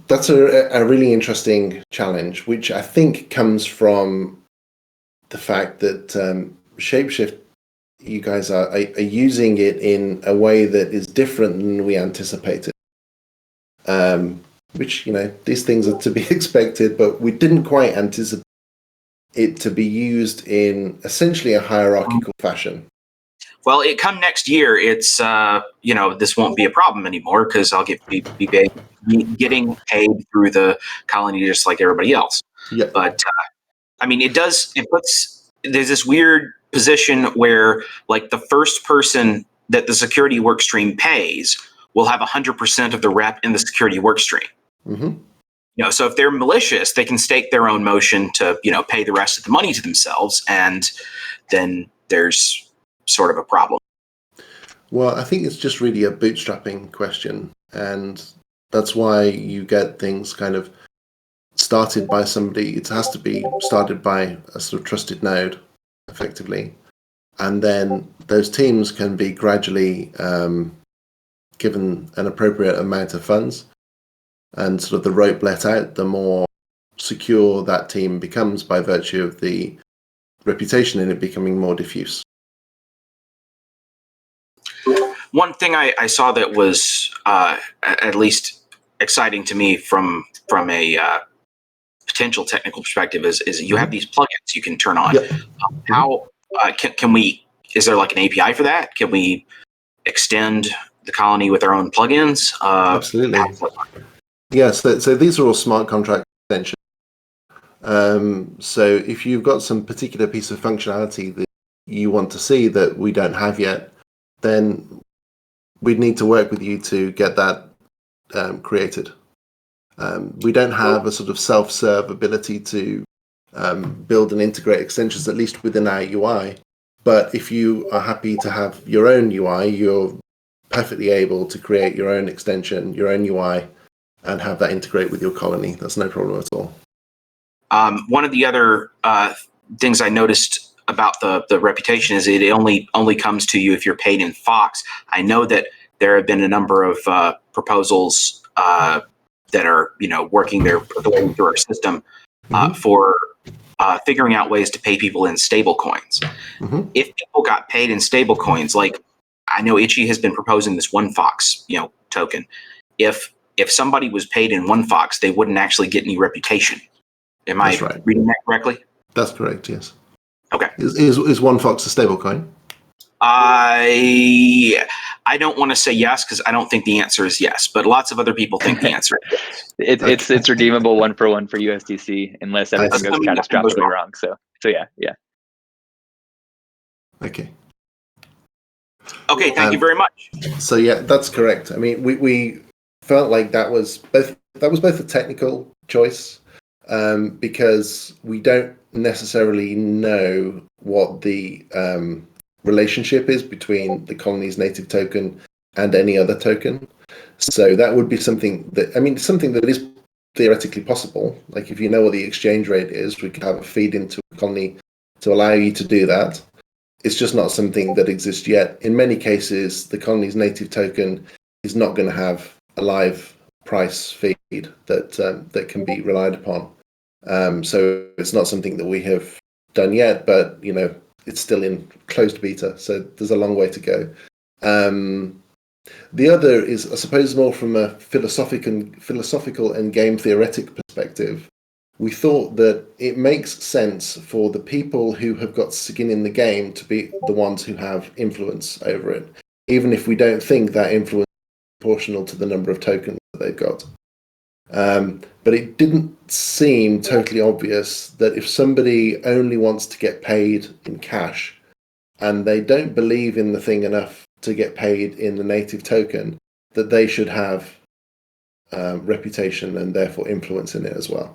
that's a really interesting challenge, which I think comes from the fact that ShapeShift, you guys are using it in a way that is different than we anticipated. Which, these things are to be expected, but we didn't quite anticipate it to be used in essentially a hierarchical fashion. Well, come next year, it's this won't be a problem anymore because I'll be getting paid through the colony just like everybody else. Yeah. But I mean, there's this weird position where the first person that the security work stream pays will have 100% of the rep in the security work stream. Mm-hmm. So if they're malicious, they can stake their own motion to, pay the rest of the money to themselves, and then there's sort of a problem. Well, I think it's just really a bootstrapping question, and that's why you get things kind of started by somebody. It has to be started by a sort of trusted node, effectively, and then those teams can be gradually given an appropriate amount of funds, and sort of the rope let out, the more secure that team becomes by virtue of the reputation in it becoming more diffuse. One thing I saw that was at least exciting to me from a potential technical perspective is you have these plugins you can turn on. Yep. How can we? Is there like an API for that? Can we extend the colony with our own plugins? Absolutely. Yes. So these are all smart contract extensions. So if you've got some particular piece of functionality that you want to see that we don't have yet, then we'd need to work with you to get that created. We don't have a sort of self-serve ability to build and integrate extensions, at least within our UI. But if you are happy to have your own UI, you're perfectly able to create your own extension, your own UI, and have that integrate with your colony. That's no problem at all. One of the other things I noticed about the reputation is it only comes to you if you're paid in Fox. I know that there have been a number of proposals that are working their way through our system for figuring out ways to pay people in stable coins. Mm-hmm. If people got paid in stable coins, like I know Itchy has been proposing this one Fox token. If somebody was paid in one Fox, they wouldn't actually get any reputation. Am I reading that correctly? That's correct, yes. Okay. Is one Fox a stablecoin? I don't want to say yes because I don't think the answer is yes, but lots of other people think the answer is yes. It's redeemable 1-for-1 for USDC unless everything goes catastrophically wrong. So yeah. Okay. Okay, thank you very much. So yeah, that's correct. I mean, we felt like that was both a technical choice because we don't necessarily know what the relationship is between the colony's native token and any other token. So that would be something that is theoretically possible. Like if you know what the exchange rate is, we could have a feed into a colony to allow you to do that. It's just not something that exists yet. In many cases, the colony's native token is not going to have a live price feed that can be relied upon. So it's not something that we have done yet, but it's still in closed beta, so there's a long way to go. The other is, I suppose, more from a philosophical and game theoretic perspective. We thought that it makes sense for the people who have got skin in the game to be the ones who have influence over it, even if we don't think that influence is proportional to the number of tokens that they've got. But it didn't seem totally obvious that if somebody only wants to get paid in cash and they don't believe in the thing enough to get paid in the native token, that they should have reputation and therefore influence in it as well.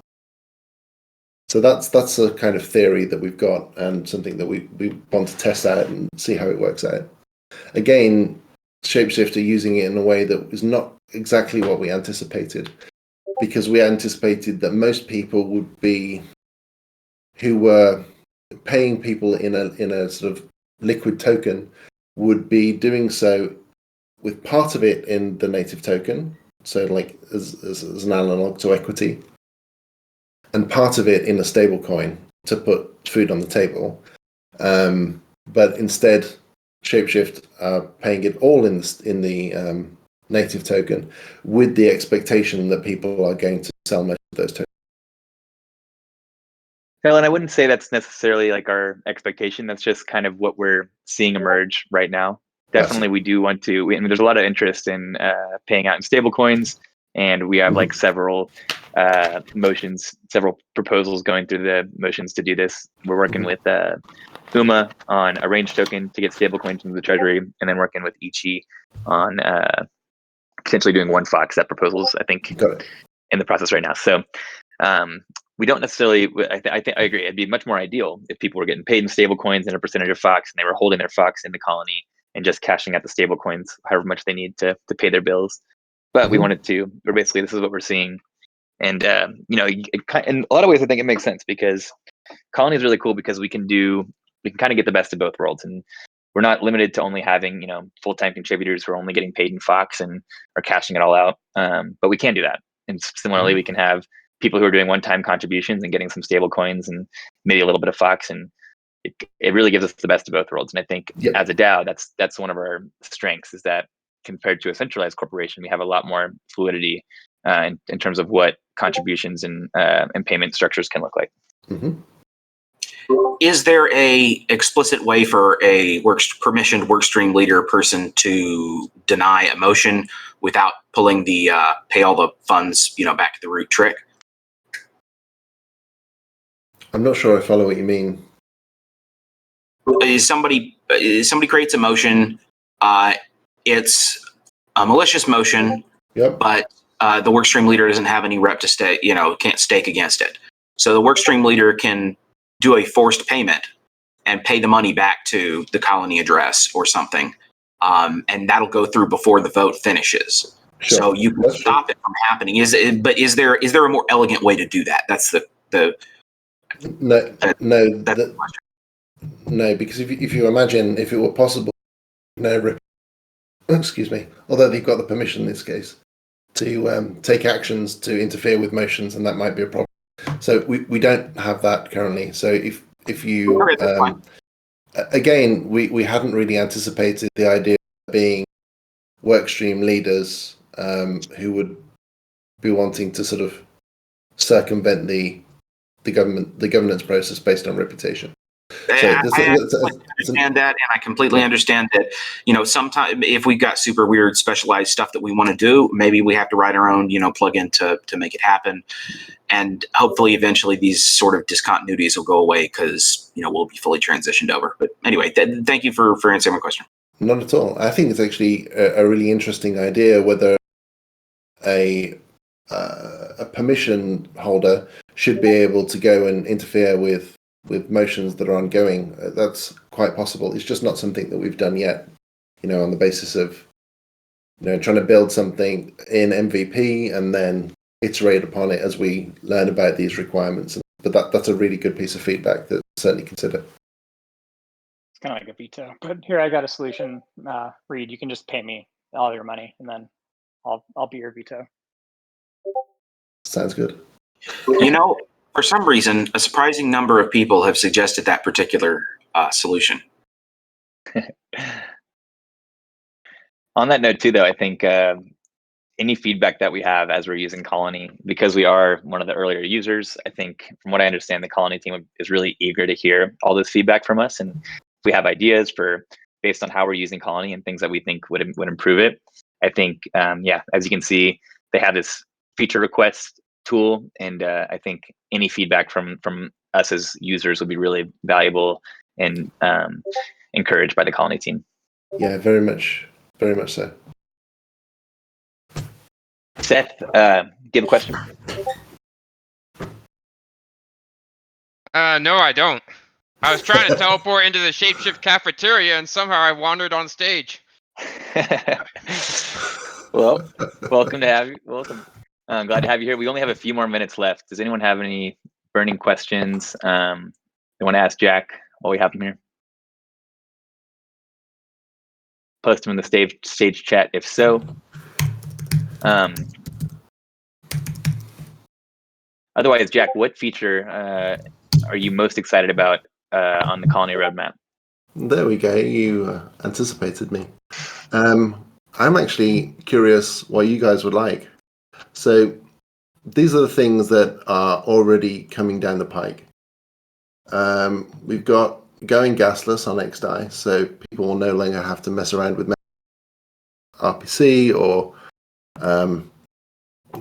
So that's a kind of theory that we've got and something that we want to test out and see how it works out. Again, ShapeShift are using it in a way that is not exactly what we anticipated, because we anticipated that most people who were paying people in a sort of liquid token would be doing so with part of it in the native token, so like as an analog to equity, and part of it in a stable coin to put food on the table. But instead, ShapeShift are paying it all in the native token with the expectation that people are going to sell most of those tokens. Carolyn, I wouldn't say that's necessarily like our expectation. That's just kind of what we're seeing emerge right now. Definitely, we do want to. There's a lot of interest in paying out in stable coins, and we have like several motions, several proposals going through the motions to do this. We're working with UMA on a range token to get stable coins into the treasury, and then working with Ichi on potentially doing one Fox set proposals, I think, Got it. in the process right now. So we don't necessarily, I think I agree. It'd be much more ideal if people were getting paid in stable coins and a percentage of Fox, and they were holding their Fox in the colony and just cashing out the stable coins, however much they need to pay their bills. But we wanted to, or basically this is what we're seeing. And, in a lot of ways, I think it makes sense because colony is really cool because we can kind of get the best of both worlds. And we're not limited to only having, full-time contributors who are only getting paid in Fox and are cashing it all out. But we can do that. And similarly, we can have people who are doing one-time contributions and getting some stable coins and maybe a little bit of Fox. And it really gives us the best of both worlds. And I think as a DAO, that's one of our strengths, is that compared to a centralized corporation, we have a lot more fluidity in terms of what contributions and payment structures can look like. Mm-hmm. Is there a explicit way for a permissioned workstream leader person to deny a motion without pulling the pay all the funds, back to the root trick? I'm not sure I follow what you mean. Somebody creates a motion, it's a malicious motion, but the workstream leader doesn't have any rep to stake, can't stake against it. So the workstream leader can do a forced payment and pay the money back to the colony address or something, and that'll go through before the vote finishes. Sure. So you can stop it from happening. Is there a more elegant way to do that? That's no, because if you imagine if it were possible, although they've got the permission in this case to take actions to interfere with motions, and that might be a problem. So we don't have that currently. So if you again, we hadn't really anticipated the idea of being workstream leaders who would be wanting to sort of circumvent the governance process based on reputation. So I understand that, and I completely understand that. Sometimes if we've got super weird specialized stuff that we want to do, maybe we have to write our own, plugin to make it happen. And hopefully, eventually, these sort of discontinuities will go away because we'll be fully transitioned over. But anyway, thank you for answering my question. Not at all. I think it's actually a really interesting idea whether a permission holder should be able to go and interfere with motions that are ongoing. That's quite possible. It's just not something that we've done yet, on the basis of, trying to build something in MVP and then iterate upon it as we learn about these requirements. But that's a really good piece of feedback that certainly consider. It's kind of like a veto. But here, I got a solution. Reed, you can just pay me all your money, and then I'll be your veto. Sounds good. For some reason, a surprising number of people have suggested that particular solution. On that note, too, though, I think any feedback that we have as we're using Colony, because we are one of the earlier users, I think from what I understand, the Colony team is really eager to hear all this feedback from us. And if we have ideas based on how we're using Colony and things that we think would improve it, I think, as you can see, they have this feature request tool, and I think any feedback from us as users would be really valuable and encouraged by the Colony team. Yeah, very much so. Seth, do you have a question? No, I don't. I was trying to teleport into the ShapeShift cafeteria, and somehow I wandered on stage. Well, welcome to have you. Welcome. I'm glad to have you here. We only have a few more minutes left. Does anyone have any burning questions they want to ask Jack while we have him here? Post them in the stage chat if so. Otherwise, Jack, what feature are you most excited about on the Colony roadmap? There we go. You anticipated me. I'm actually curious what you guys would like. So these are the things that are already coming down the pike. We've got going gasless on XDAI, so people will no longer have to mess around with RPC or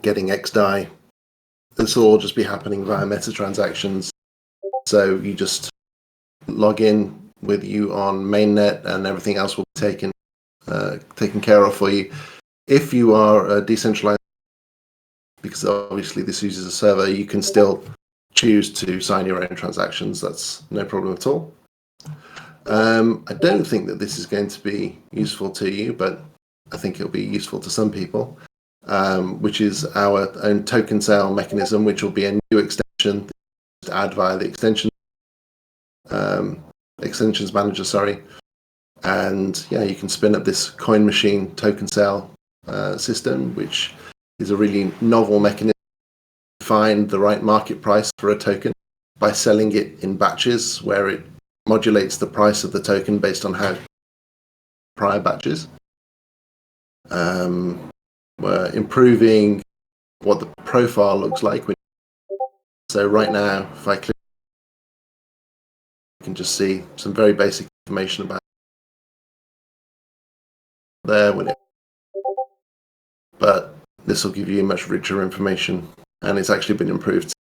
getting XDAI. This will all just be happening via meta transactions. So you just log in with you on mainnet, and everything else will be taken care of for you. if you are a decentralized, because obviously this uses a server, you can still choose to sign your own transactions. That's no problem at all. I don't think that this is going to be useful to you, but I think it'll be useful to some people, which is our own token sale mechanism, which will be a new extension to add via the extensions manager, sorry. And yeah, you can spin up this coin machine token sale system, which is a really novel mechanism to find the right market price for a token by selling it in batches, where it modulates the price of the token based on how prior batches. We're improving what the profile looks like. So right now, if I click, you can just see some very basic information about there. But this will give you much richer information, and it's actually been improved.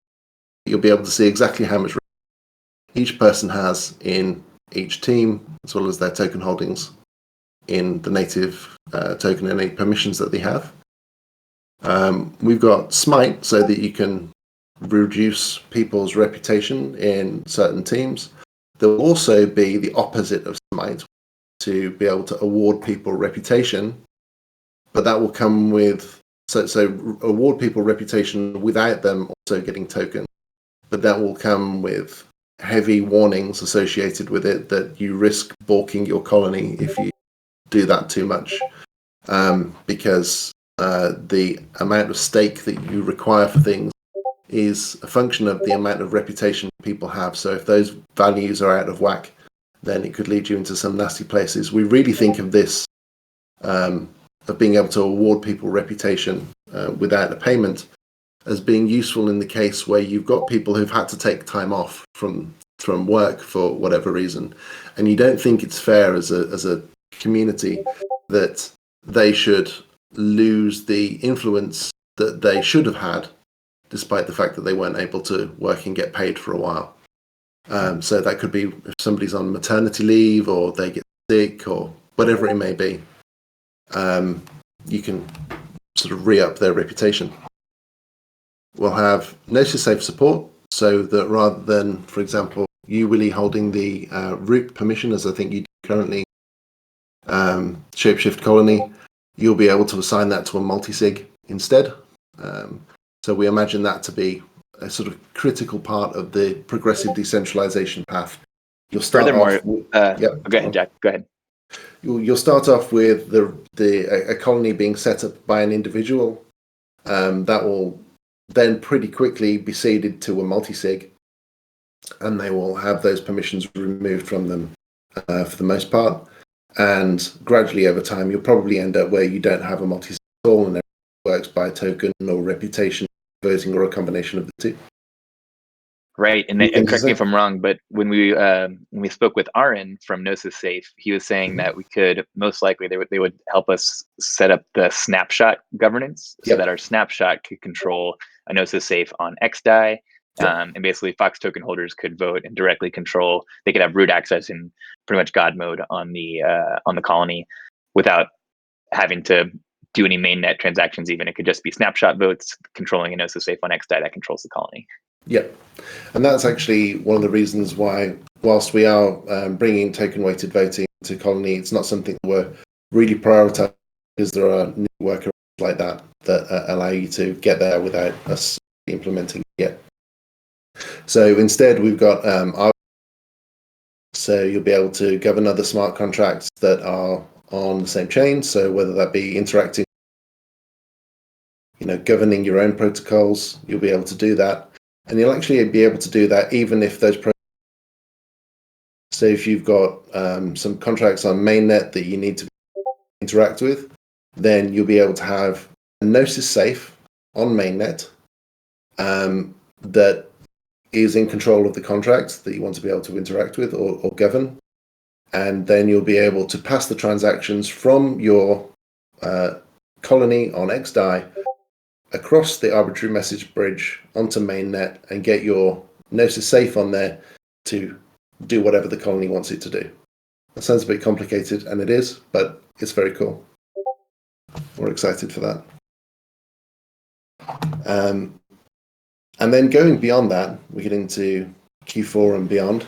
You'll be able to see exactly how much each person has in each team, as well as their token holdings in the native token and any permissions that they have. We've got Smite, so that you can reduce people's reputation in certain teams. There will also be the opposite of Smite, to be able to award people reputation, but that will come with, so award people reputation without them also getting token, but that will come with heavy warnings associated with it, that you risk balking your colony if you do that too much, because the amount of stake that you require for things is a function of the amount of reputation people have. So if those values are out of whack, then it could lead you into some nasty places. We really think of this, of being able to award people reputation without a payment, as being useful in the case where you've got people who've had to take time off from work for whatever reason, and you don't think it's fair as a community that they should lose the influence that they should have had, despite the fact that they weren't able to work and get paid for a while. So that could be if somebody's on maternity leave, or they get sick, or whatever it may be. You can sort of re-up their reputation. We'll have notice safe support, so that rather than, for example, you, Willie, holding the root permission, as I think you do currently, ShapeShift colony, you'll be able to assign that to a multi-sig instead. So we imagine that to be a sort of critical part of the progressive decentralization path. You'll start off with, go ahead, Jack. Go ahead. You'll start off with a colony being set up by an individual. That will then pretty quickly be seeded to a multi-sig, and they will have those permissions removed from them for the most part. And gradually over time, you'll probably end up where you don't have a multi-sig at all, and it works by token or reputation voting, or a combination of the two. Right, and correct me if I'm wrong, but when we spoke with Aaron from Gnosis Safe, he was saying that we could most likely they would help us set up the snapshot governance, so that our snapshot could control a Gnosis Safe on XDAI, and basically Fox token holders could vote and directly control. They could have root access in pretty much God mode on the colony without having to do any mainnet transactions. Even it could just be snapshot votes controlling a Gnosis Safe on XDAI that controls the colony. Yeah, and that's actually one of the reasons why, whilst we are bringing token-weighted voting to Colony, it's not something we're really prioritizing, because there are new workarounds like that allow you to get there without us implementing it yet. So instead, we've got so you'll be able to govern other smart contracts that are on the same chain. So whether that be interacting, governing your own protocols, you'll be able to do that. And you'll actually be able to do that even if those so if you've got some contracts on mainnet that you need to interact with, then you'll be able to have a Gnosis Safe on mainnet that is in control of the contracts that you want to be able to interact with or govern. And then you'll be able to pass the transactions from your colony on XDAI across the arbitrary message bridge onto mainnet, and get your Gnosis Safe on there to do whatever the colony wants it to do. That sounds a bit complicated, and it is, but it's very cool. We're excited for that. And then going beyond that, we get into Q4 and beyond.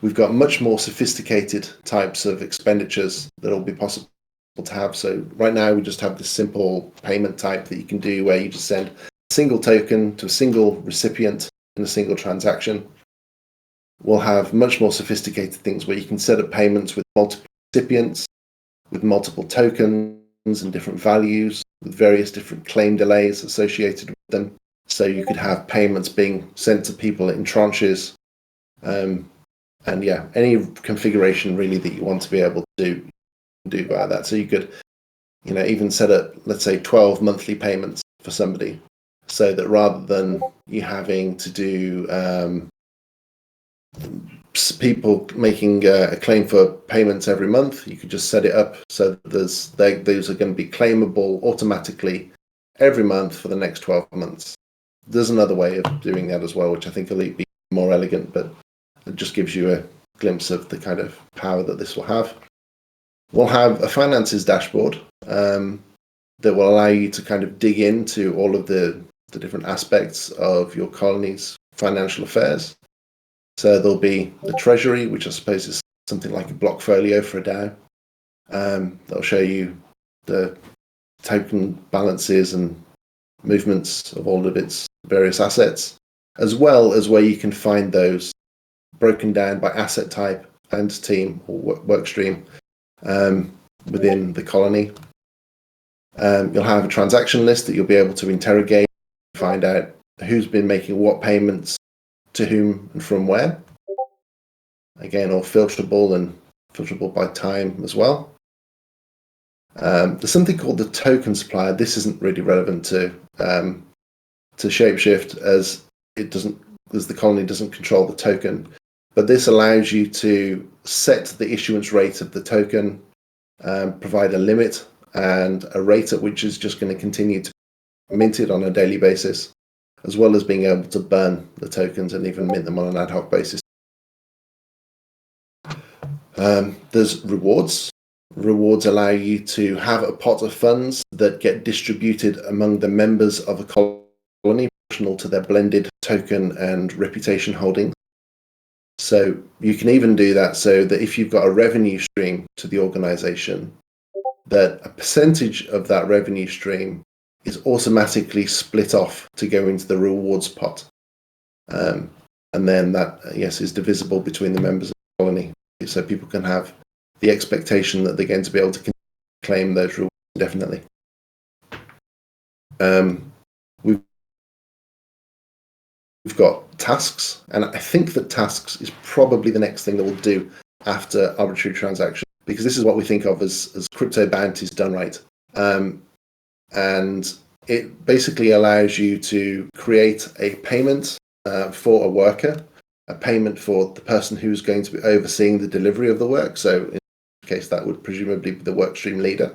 We've got much more sophisticated types of expenditures that will be possible to have. So right now we just have this simple payment type that you can do where you just send a single token to a single recipient in a single transaction. We'll have much more sophisticated things where you can set up payments with multiple recipients, with multiple tokens and different values, with various different claim delays associated with them. So you could have payments being sent to people in tranches. And yeah, any configuration really that you want to be able to do by that. So you could, even set up, let's say, 12 monthly payments for somebody, so that rather than you having to do people making a claim for payments every month, you could just set it up so that those are going to be claimable automatically every month for the next 12 months. There's another way of doing that as well, which I think will be more elegant, but it just gives you a glimpse of the kind of power that this will have. We'll have a finances dashboard that will allow you to kind of dig into all of the different aspects of your colony's financial affairs. So there'll be the treasury, which I suppose is something like a block folio for a DAO. That'll show you the token balances and movements of all of its various assets, as well as where you can find those broken down by asset type and team or work stream within the colony. You'll have a transaction list that you'll be able to interrogate, find out who's been making what payments to whom and from where. Again, all filterable and filterable by time as well. There's something called the token supplier. This isn't really relevant to ShapeShift as the colony doesn't control the token. But this allows you to set the issuance rate of the token, provide a limit and a rate at which is just going to continue to be minted on a daily basis, as well as being able to burn the tokens and even mint them on an ad hoc basis. There's rewards. Rewards allow you to have a pot of funds that get distributed among the members of a colony proportional to their blended token and reputation holdings. So you can even do that so that if you've got a revenue stream to the organization, that a percentage of that revenue stream is automatically split off to go into the rewards pot. And then that, yes, is divisible between the members of the colony. So people can have the expectation that they're going to be able to claim those rewards indefinitely. We've got tasks, and I think that tasks is probably the next thing that we'll do after arbitrary transaction, because this is what we think of as crypto bounties done right. And it basically allows you to create a payment for a worker, a payment for the person who's going to be overseeing the delivery of the work. So in this case, that would presumably be the workstream leader.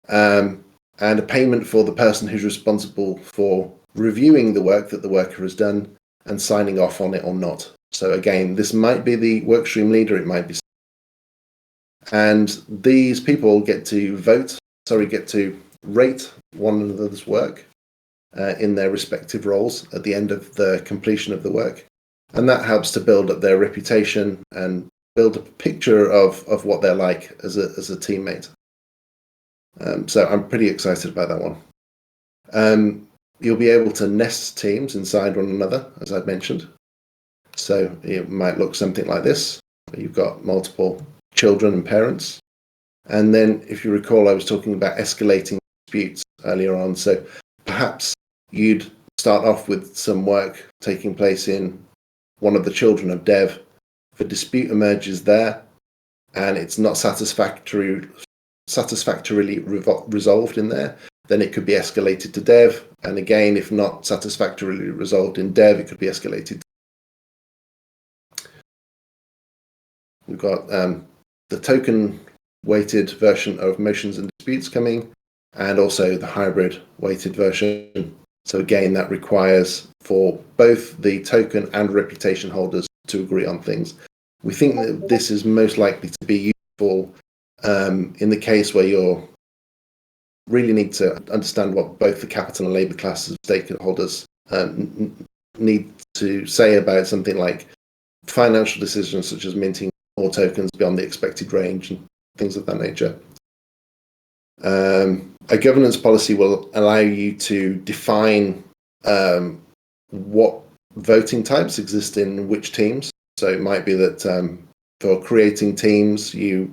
And a payment for the person who's responsible for reviewing the work that the worker has done and signing off on it or not. So again, this might be the workstream leader, it might be. And these people get to rate one another's work in their respective roles at the end of the completion of the work. And that helps to build up their reputation and build a picture of what they're like as a teammate. So I'm pretty excited about that one. You'll be able to nest teams inside one another, as I've mentioned. So it might look something like this. You've got multiple children and parents. And then, if you recall, I was talking about escalating disputes earlier on. So perhaps you'd start off with some work taking place in one of the children of dev. If a dispute emerges there and it's not satisfactorily resolved in there, then it could be escalated to dev. And again, if not satisfactorily resolved in dev, it could be escalated. We've got the token weighted version of motions and disputes coming, and also the hybrid weighted version. So again, that requires for both the token and reputation holders to agree on things. We think that this is most likely to be useful in the case where you're really need to understand what both the capital and labor classes of stakeholders need to say about something like financial decisions such as minting more tokens beyond the expected range and things of that nature. A governance policy will allow you to define what voting types exist in which teams. So it might be that for creating teams, you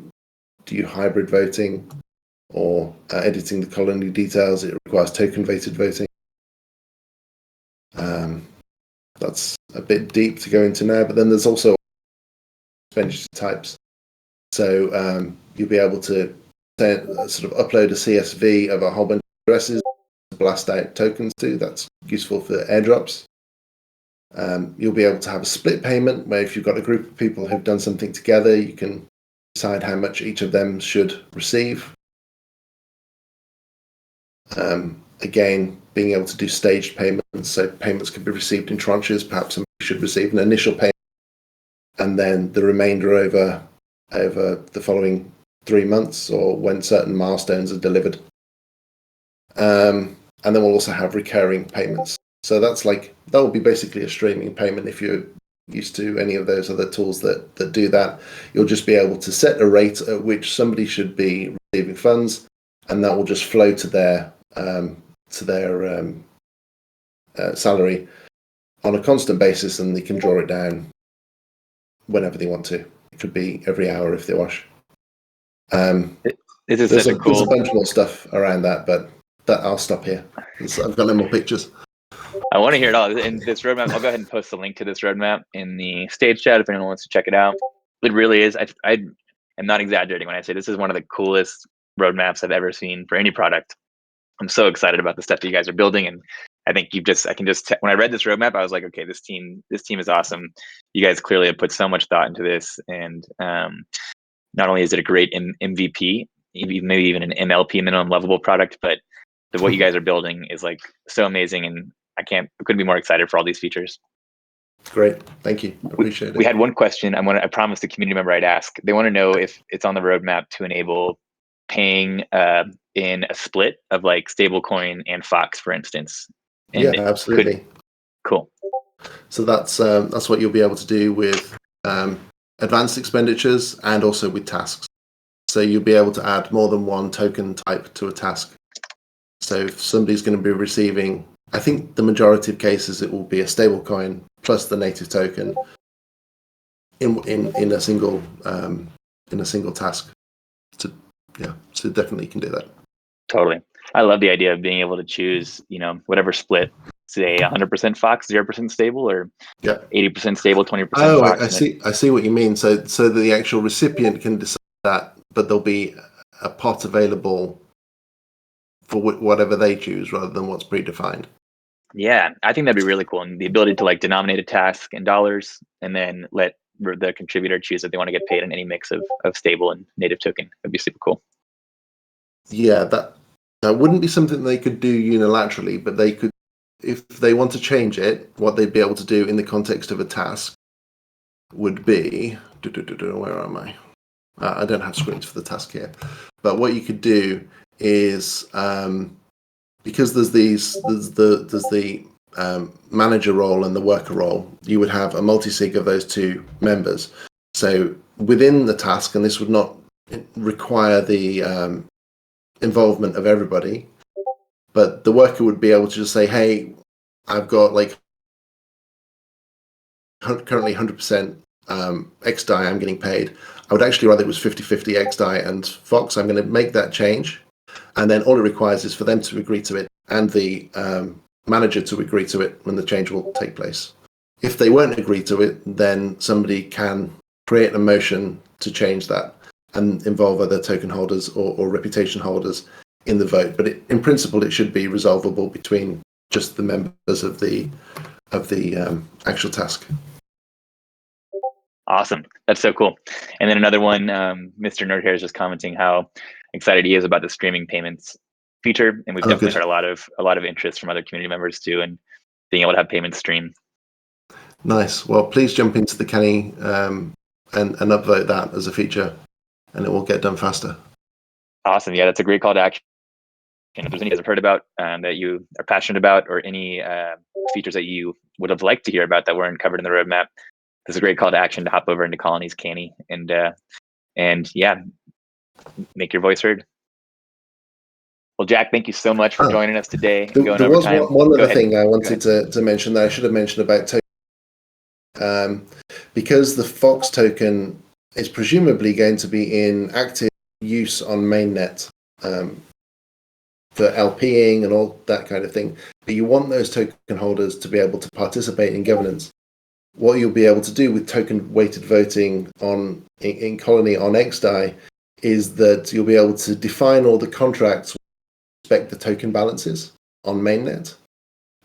do hybrid voting, or editing the colony details, it requires token-weighted voting. That's a bit deep to go into now, but then there's also expenditure types. So you'll be able to sort of upload a CSV of a whole bunch of addresses to blast out tokens to. That's useful for airdrops. You'll be able to have a split payment where if you've got a group of people who've done something together, you can decide how much each of them should receive. Again, being able to do staged payments, so payments can be received in tranches. Perhaps somebody should receive an initial payment and then the remainder over the following 3 months, or when certain milestones are delivered. And then we'll also have recurring payments. So that will be basically a streaming payment. If you're used to any of those other tools that do that, you'll just be able to set a rate at which somebody should be receiving funds, and that will just flow to their salary on a constant basis, and they can draw it down whenever they want to. It could be every hour if they wish. There's There's such a bunch more stuff around that, but I'll stop here. I've got no more pictures. I want to hear it all. In this roadmap, I'll go ahead and post a link to this roadmap in the stage chat if anyone wants to check it out. It really is. I am not exaggerating when I say this is one of the coolest roadmaps I've ever seen for any product. I'm so excited about the stuff that you guys are building, and I think when I read this roadmap, I was like, okay, this team is awesome. You guys clearly have put so much thought into this, and not only is it a great MVP, maybe even an MLP, minimum lovable product, but what you guys are building is like so amazing, and I couldn't be more excited for all these features. Great, thank you. Appreciate it. We had one question. I promised the community member I'd ask. They want to know if it's on the roadmap to enable paying in a split of like stablecoin and Fox, for instance. And yeah, absolutely. Cool. So that's what you'll be able to do with advanced expenditures and also with tasks. So you'll be able to add more than one token type to a task. So if somebody's going to be receiving, I think the majority of cases it will be a stablecoin plus the native token in a single task. So definitely you can do that. Totally. I love the idea of being able to choose, whatever split, say 100% Fox, 0% stable, or 80% stable, 20% Fox. I see what you mean. So the actual recipient can decide that, but there'll be a pot available for whatever they choose rather than what's predefined. Yeah, I think that'd be really cool. And the ability to like denominate a task in dollars and then let the contributor choose if they want to get paid in any mix of stable and native token. That'd be super cool. Yeah, that wouldn't be something they could do unilaterally, but they could, if they want to change it, what they'd be able to do in the context of a task would be, where am I? I don't have screens for the task here, but what you could do is, because there's the manager role and the worker role, you would have a multi-sig of those two members. So within the task, and this would not require the involvement of everybody, but the worker would be able to just say, hey, I've got like currently 100% XDAI, I'm getting paid. I would actually rather it was 50-50 XDAI and Fox. I'm going to make that change. And then all it requires is for them to agree to it and the manager to agree to it when the change will take place. If they won't agree to it, then somebody can create a motion to change that and involve other token holders or reputation holders in the vote. But in principle, it should be resolvable between just the members of the actual task. Awesome. That's so cool. And then another one, Mr. Nerdhair is just commenting how excited he is about the streaming payments feature. And we've definitely heard a lot of interest from other community members too, and being able to have payments stream. Nice. Well, please jump into the Kenny and upvote that as a feature, and it will get done faster. Awesome. Yeah, that's a great call to action. And if there's any you guys have heard about that you are passionate about, or any features that you would have liked to hear about that weren't covered in the roadmap, this is a great call to action to hop over into Colony's Canny and yeah, make your voice heard. Well, Jack, thank you so much for joining us today. There was one other thing I wanted to mention that I should have mentioned about token. Because the Fox token is presumably going to be in active use on mainnet for LPing and all that kind of thing, but you want those token holders to be able to participate in governance. What you'll be able to do with token weighted voting in Colony on XDAI is that you'll be able to define all the contracts with respect to token balances on mainnet,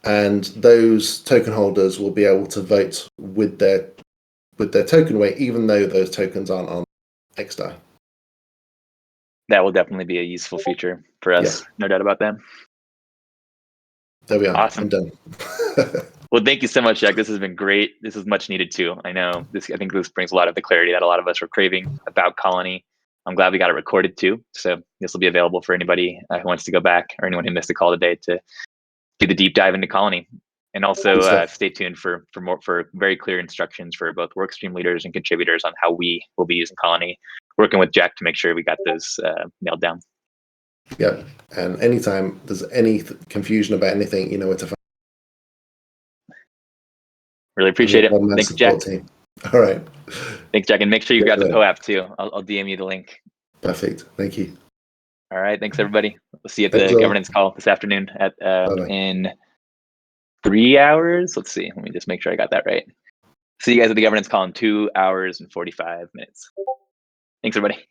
and those token holders will be able to vote with their token weight, even though those tokens aren't on XDAI. That will definitely be a useful feature for us. Yeah. No doubt about that. There we are. Awesome. I'm done. Well, thank you so much, Jack. This has been great. This is much needed too. I know this. I think this brings a lot of the clarity that a lot of us were craving about Colony. I'm glad we got it recorded too. So this will be available for anybody who wants to go back, or anyone who missed the call today, to do the deep dive into Colony. And also stay tuned for very clear instructions for both workstream leaders and contributors on how we will be using Colony, working with Jack to make sure we got those nailed down. Yep. And anytime there's any confusion about anything, you know where to find. Really appreciate it. Thanks, Jack. Team. All right. Thanks, Jack. And make sure you grab the POAP too. I'll DM you the link. Perfect. Thank you. All right. Thanks, everybody. We'll see you at the governance call this afternoon at in 3 hours. Let's see. Let me just make sure I got that right. See you guys at the governance call in 2 hours and 45 minutes. Thanks, everybody.